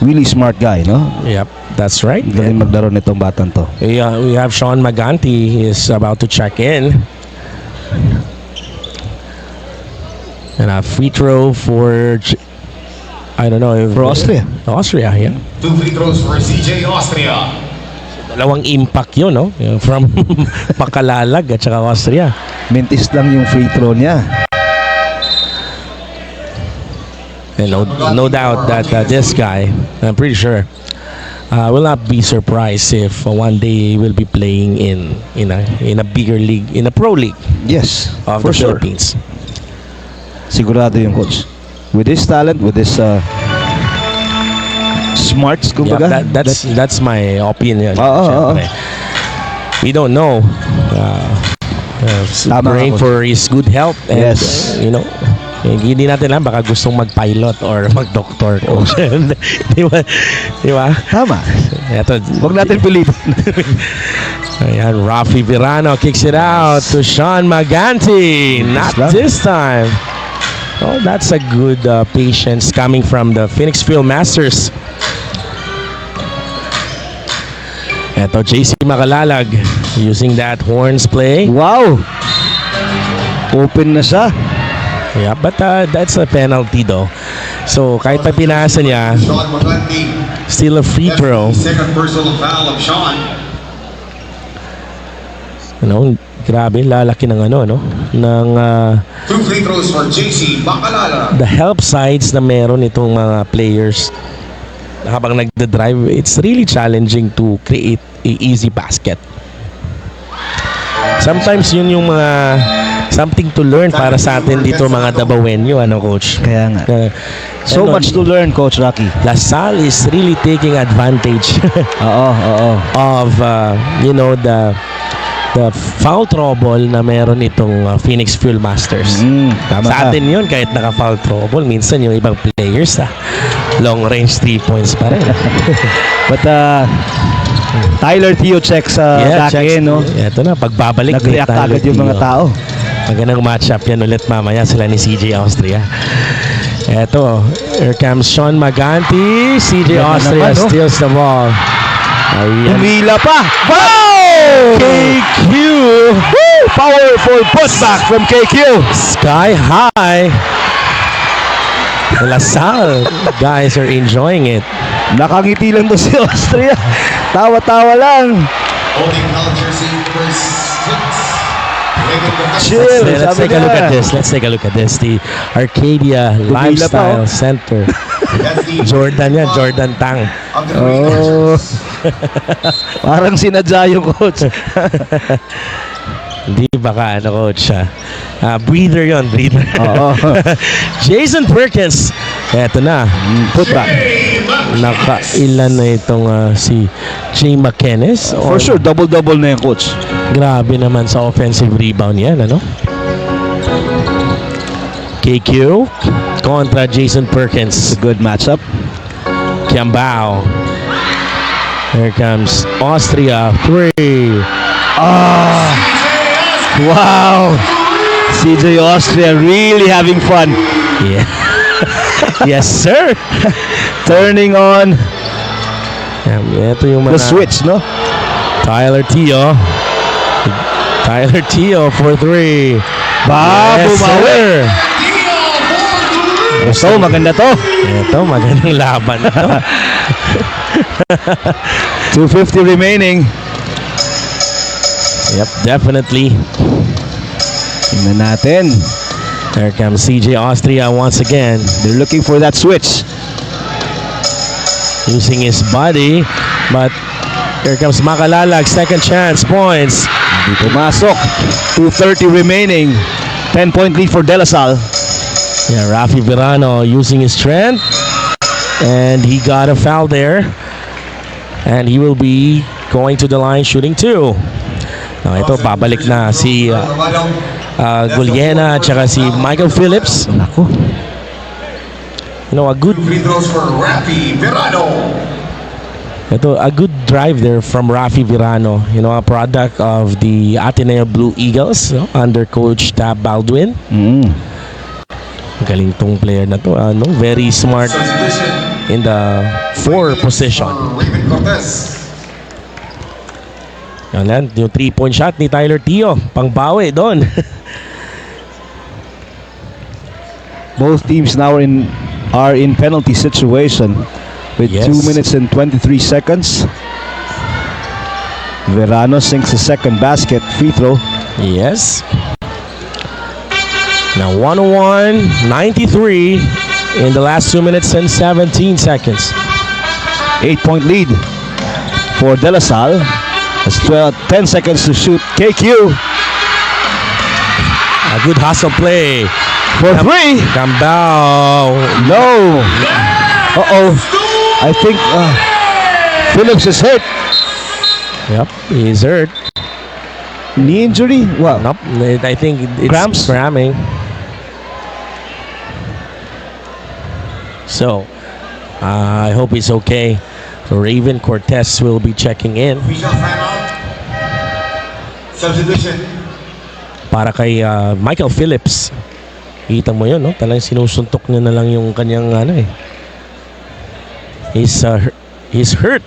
Really smart guy, no? Yep, that's right. Galing maglaro nitong batang to. We have Sean Maganti. He is about to check in. And a free throw for I don't know if For Austria. Austria, yeah. 2 free throws for CJ Austria. Dalawang impact yun, no? Yung from Pakalalag at saka Austria. Mintis lang yung free throw niya. And no doubt that this guy, I'm pretty sure, will not be surprised if one day he will be playing in a bigger league, in a pro league Yes, of for the sure. Philippines. Sigurado yung coach. With his talent, with his smarts, Yeah, kumbaga. that's my opinion. Oo. Syempre. We don't know. Tama Praying ako. for his good health. And, Yes. hindi natin alam, baka gustong mag-pilot or mag-doctor. Coach. Di ba? Di ba? Tama. Ito, Huwag natin pilitin. ayan, Rafi Virano kicks it out to Sean Maganti. Not lang. this time. Oh, that's a good patience coming from the Phoenix Philmasters. Ito, JC Makalalag. using that horns play. Wow! Open na siya. Yeah, but that's a penalty though. So kahit pa pinasa niya, Sean Maganti. still a free That's throw. the second personal foul of Sean. You know, grabe, lalaki ng ano, no? Ng 2 free throws for JC Bacalala. the help sides na meron itong mga players habang nagda-drive. It's really challenging to create a easy basket. Sometimes yun yung mga something to learn para sa atin dito mga Dabawenyo, ano coach? Kaya nga. So ano, much to learn, Coach Rocky. LaSalle is really taking advantage Oo. of you know the foul trouble na meron itong Phoenix Fuel Masters. Tama Sa ka. atin yun, kahit naka-foul trouble, minsan yung ibang players long range 3 points pa rin. But Tyler Theo checks back checks. in, no? Ito na, pagbabalik ni Nag-react Tyler agad yung mga Theo. tao. Magandang matchup yan ulit mamaya sila ni CJ Austria. Eto, here comes Sean Maganti. CJ Yan na Austria naman, no? steals the ball. Ayan. Humila pa. Wow! KQ. Woo! Powerful putback from KQ. Sky high. The LaSalle guys are enjoying it. Nakangiti lang to si Austria. Tawa-tawa lang. Holding foul jersey number 6. Chill. Let's sabi take a look niya. at this. Let's take a look at this. The Arcadia Humila pa, Lifestyle Center. That's the Jordan yan, Jordan Tang. of the Oh. Parang sinadya yung coach. Hindi baka ano coach breather yon, breather. Oo. Jason Perkins. Eto na. Putback. Nakailan na itong si Jay McKennis. For sure, double-double na yung coach. Grabe naman sa offensive rebound yan, ano? KQ kontra Jason Perkins. It's a good matchup. Kiambao. Here comes Austria. 3. Wow! CJ Austria really having fun. Yeah. Yes, sir. Turning on Ito yung mga the switch, no? Tyler Theo. Tyler Theo for 3. Bumawi. Yes, So, maganda to. Ito, magandang laban na to. 2:50 remaining. Yep, definitely. Tingnan natin. There comes CJ Austria once again, They're looking for that switch. using his body. But here comes Makalalag, second chance points. Hindi pumasok. 2:30 remaining. 10-point lead for De La Salle. Yeah, Rafi Virano using his strength. And he got a foul there. And he will be going to the line shooting 2. Now ito, babalik na si Guliena at saka si Michael Phillips. Naku. You know, a good free throws for Rafi Verano. ito, a good drive there from Rafi Virano. You know, a product of the Ateneo Blue Eagles, no, under coach Tab Baldwin. Galing tong player na to. Very smart Substitution. in the 4 position. For Raven Cortez. Yan, yung 3-point shot ni Tyler Theo. Pangbawi doon. Both teams now are in penalty situation with Yes. 2 minutes and 23 seconds. Verano sinks the second basket. Free throw. Yes. Now 101-93 in the last 2 minutes and 17 seconds. 8-point lead for De La Salle. That's 10 seconds to shoot. KQ A good hustle play. for 3. Gambao. No. Uh-oh. I think Phillips is hurt. Yep, he's hurt. Knee injury? Well, Nope, I think it's Cramps? cramming. So, I hope he's okay. Raven Cortez will be checking in Official timeout. Substitution. para kay Michael Phillips. Kita mo yun, no? Talagang sinusuntok niya na lang yung kanyang he's hurt.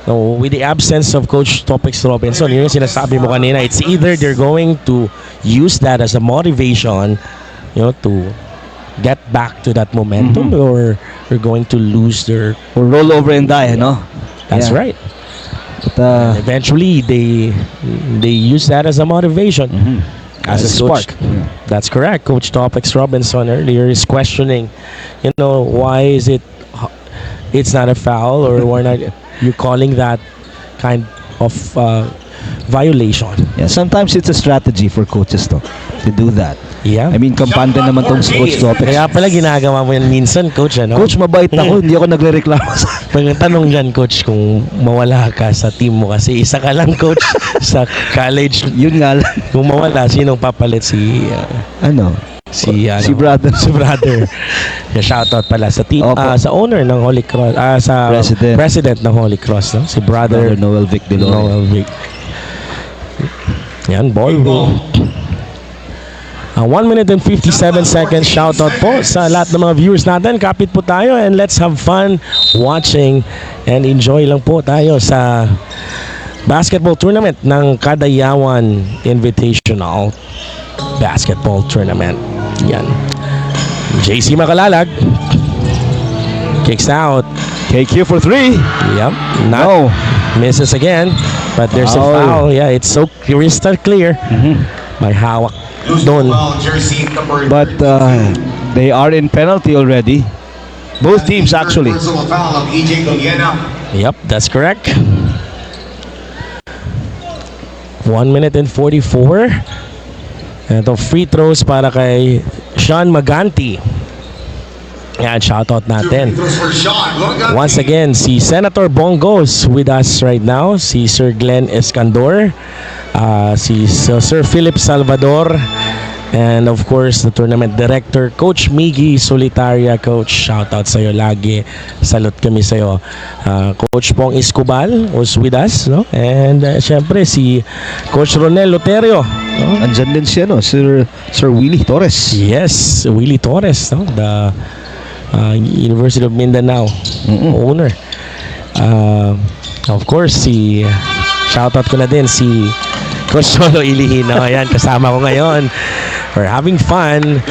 no, with the absence of Coach Topex Robinson, yun yung sinasabi mo kanina, it's either they're going to use that as a motivation, to get back to that momentum, or they're going to lose their. Or roll over and die, no? That's Yeah. right. But, Eventually, they use that as a motivation. as a Coach- spark. That's correct. Coach Topex Robinson earlier is questioning, why is it's not a foul, or why not you calling that kind of violation? Yeah, sometimes it's a strategy for coaches to do that. Yeah. I mean, kampante naman tong si Coach Topex. Kaya pala ginagawa mo yan minsan, Coach, ano? Coach, mabait ako, hindi ako nagre-reklamo sa Pag tanong dyan, Coach, kung mawala ka sa team mo kasi isa ka lang, Coach, sa college. Yun nga lang. Kung mawala, sinong papalit? Si brother. Si brother. Yeah, shoutout pala sa team, Opo. sa owner ng Holy Cross, sa president ng Holy Cross, no? Si brother Noel Vic Delore. Noel Vic. Yan, ball. 1 minute and 57 seconds. Shoutout po sa lahat ng mga viewers natin. Kapit po tayo and let's have fun watching and enjoy lang po tayo sa basketball tournament ng Kadayawan Invitational Basketball Tournament. Yan. JC Makalalag kicks out. KQ for 3. Yep. No. Misses again. But there's a foul. Yeah, it's so crystal clear. May hawak doon. But they are in penalty already. Both teams actually. Personal foul of EJ Galiena. Yep, that's correct. 1 minute and 44. Ito, free throws para kay Sean Maganti. Yan, shoutout natin. Once again, si Senator Bongos with us right now. Si Sir Glenn Escandor. Si Sir Philip Salvador. And of course, the tournament director, Coach Miggy Solitaria. Coach, shoutout sa'yo lagi. Salute kami sa'yo. Coach Pong Escobal was with us, no? And syempre, si Coach Ronel Loterio. No? Andyan din siya, no? Sir Willie Torres. Yes, Willie Torres, no? The University of Mindanao owner. Of course, shoutout ko na din si Coach Solo Ilihino. Ayan, kasama ko ngayon. We're having fun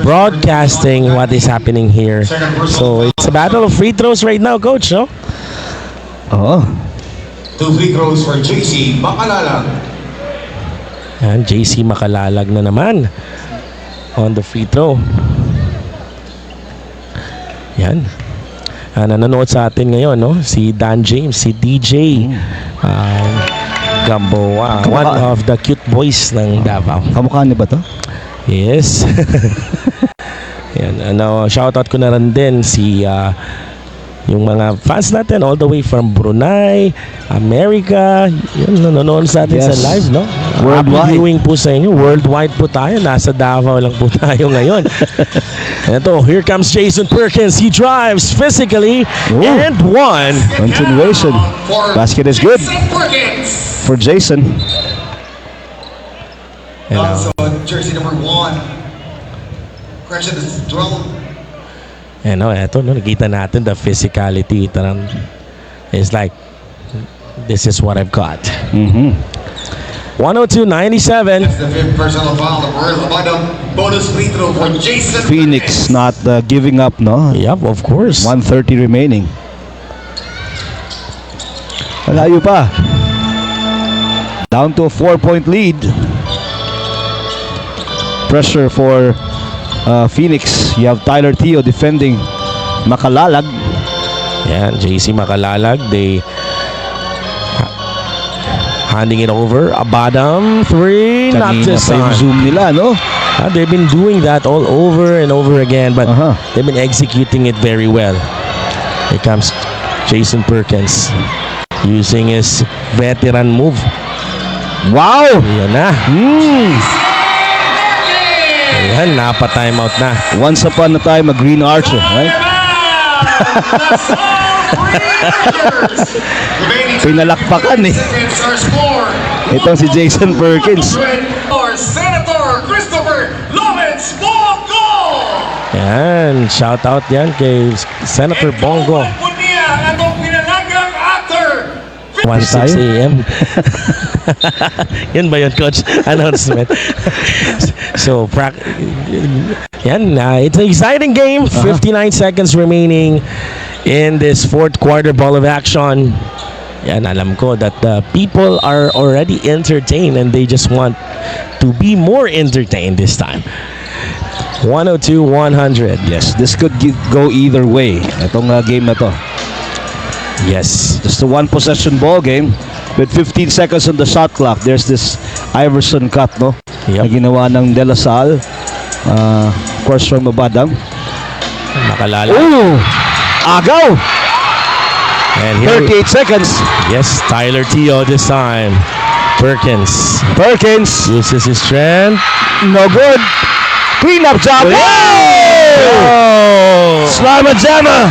broadcasting what is happening here. So, it's a battle of free throws right now, Coach, no? Oo. 2 free throws for JC Makalalag. And JC Makalalag na naman on the free throw. Yan. Nanonood sa atin ngayon, no? Si Dan James, si DJ Gamboa, one of the cute boys ng Davao. Kamukha niya ba to? Yes. Yan, shoutout ko na rin din si yung mga fans natin all the way from Brunei, America. Yun, nanonood sa atin sa live, no? Worldwide. Happy viewing po sa inyo. Worldwide po tayo. Nasa Davao lang po tayo ngayon. Ito, here comes Jason Perkins. He drives physically and one. Continuation. Basket is good for Jason. Also, jersey number 1. Correction is 12. Eto, nakita natin the physicality. It's like, this is what I've got. 102-97. That's the 5th personal foul of Earl Abadam. Bonus free throw for Jason Phoenix not giving up, no? Yep, of course. 1:30 remaining. Malayo pa. Down to a 4-point lead. Pressure for Phoenix. You have Tyler Teo defending Makalalag. Yan, JC Makalalag. They handing it over. Abadam, 3. Not Kanina this pa yung time. zoom nila, no? They've been doing that all over and over again, but they've been executing it very well. Here comes Jason Perkins using his veteran move. Wow! Yan na. Ayan, napa-timeout na. Once upon a time, a green archer, right? Pinalakpakan eh. Itong si Jason Perkins. Senator Christopher Lawrence Bongo. Yan, shout out yan kay Senator Bongo. Punia, atong pinalagang actor, 1:06 a.m. Yun ba yun, Coach? Announcement. So, it's an exciting game. 59 seconds remaining in this fourth quarter ball of action. Yan, alam ko that the people are already entertained and they just want to be more entertained this time. 102-100. Yes, this could go either way. Itong game na to. Yes. Just a one possession ball game with 15 seconds on the shot clock. There's this Iverson cut, no? Yep. Na ginawa ng De La Salle. Of course, from Mabadam. Makalala. Ooh! Agaw! And here, 38 seconds. yes, Tyler Teo this time. Perkins uses his strength. No good. Clean up job. Oh! Slama Jama.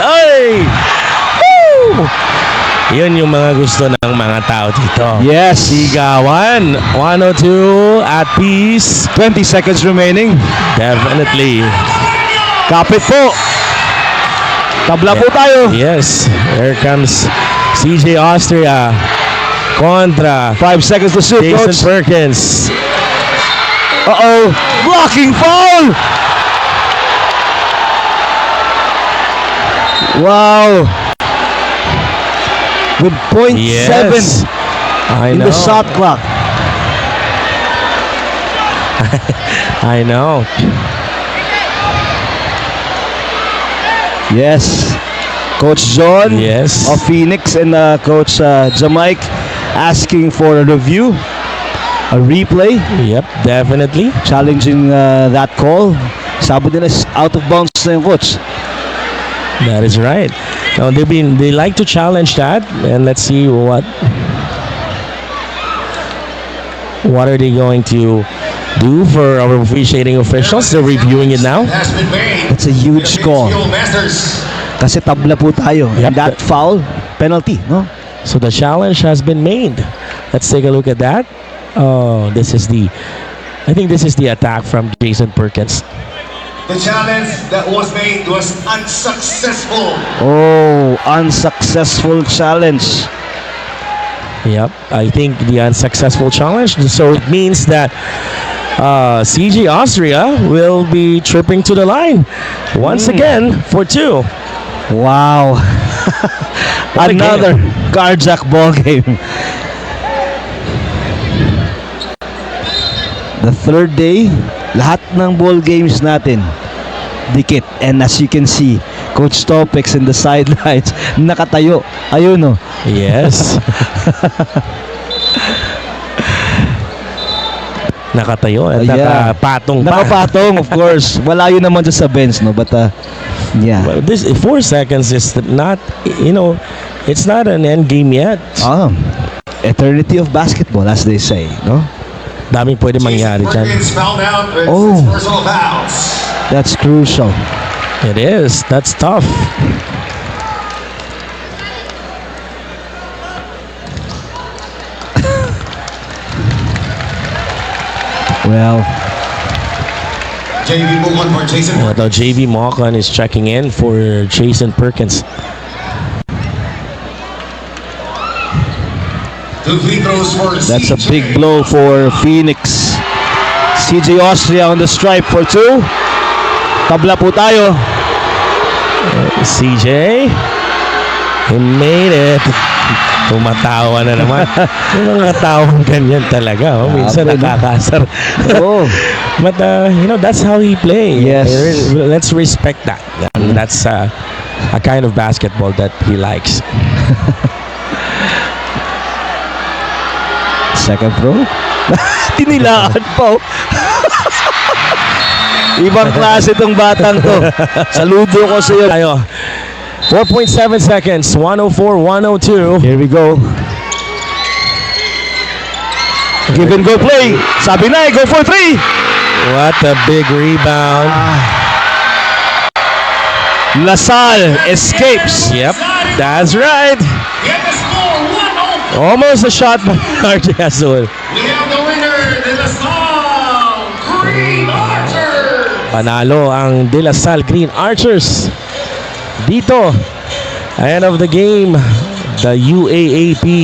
Ay! Woo! Yun yung mga gusto ng mga tao dito. Yes. Sigawan. 102 at peace. 20 seconds remaining. Definitely. Kapit po. Tabla po tayo. Yes. Here comes CJ Austria. Kontra 5 seconds to shoot, Jason coach. Perkins. Uh-oh. Blocking foul. Wow. With .7 Yes. I in know. the shot clock. I know. Yes. Coach John Yes. of Phoenix and Coach Jamaic asking for a review, a replay, Yep, definitely. challenging that call. Sabi nila out of bounds na yung coach. That is right. Now they like to challenge that, and let's see what are they going to do for our officiating officials. They're reviewing it now. Has been made. It's a huge The call. Field Masters. Kasi tabla po tayo. Yep. And that foul, penalty, no? So the challenge has been made. Let's take a look at that. Oh, I think this is the attack from Jason Perkins. The challenge that was made was unsuccessful. Oh, unsuccessful challenge. Yep, I think the unsuccessful challenge. So it means that CJ Austria will be tripping to the line once again for two. Wow. What a Another carjack ball game. The third day, lahat ng ball games natin dikit. And as you can see, Coach Topex in the sidelines, nakatayo. Ayun, no? Yes. Nakatayo at Yeah. nakapatong pa. Nakapatong, of course. Malayo naman dyan sa bench, no? But, yeah. Well, this 4 seconds is not, it's not an end game yet. Eternity of basketball, as they say, no? Daming pwede mangyari dyan. Perkins fouled out with Oh. his personal fouls. That's crucial. It is. That's tough. Well, JV Bugon for Jason. Now JV Mokan is checking in for Jason Perkins. 2 free throws for that's a CJ. big blow for Phoenix. CJ Austria on the stripe for two. Tabla po tayo. CJ, he made it. Tumatawa na naman. Yung mga tawang ganyan talaga. Oh. Minsan Grabe, no? nakakasar. Oh, But, that's how he plays. Yes. Let's respect that. That's a kind of basketball that he likes. second throw. Tinilaan po. Ibang klase itong batang to. Saludo ko sa iyo. Tayo. 4.7 seconds. 104-102. Here we go. Give and go play. Sabi na, go for three. What a big rebound. LaSalle escapes. Yep, that's right. Get the score 1-0. Almost a shot by RJ Azul. We have the winner, De La Salle Green Archers. Panalo ang De La Salle Green Archers. Dito, end of the game. the UAAP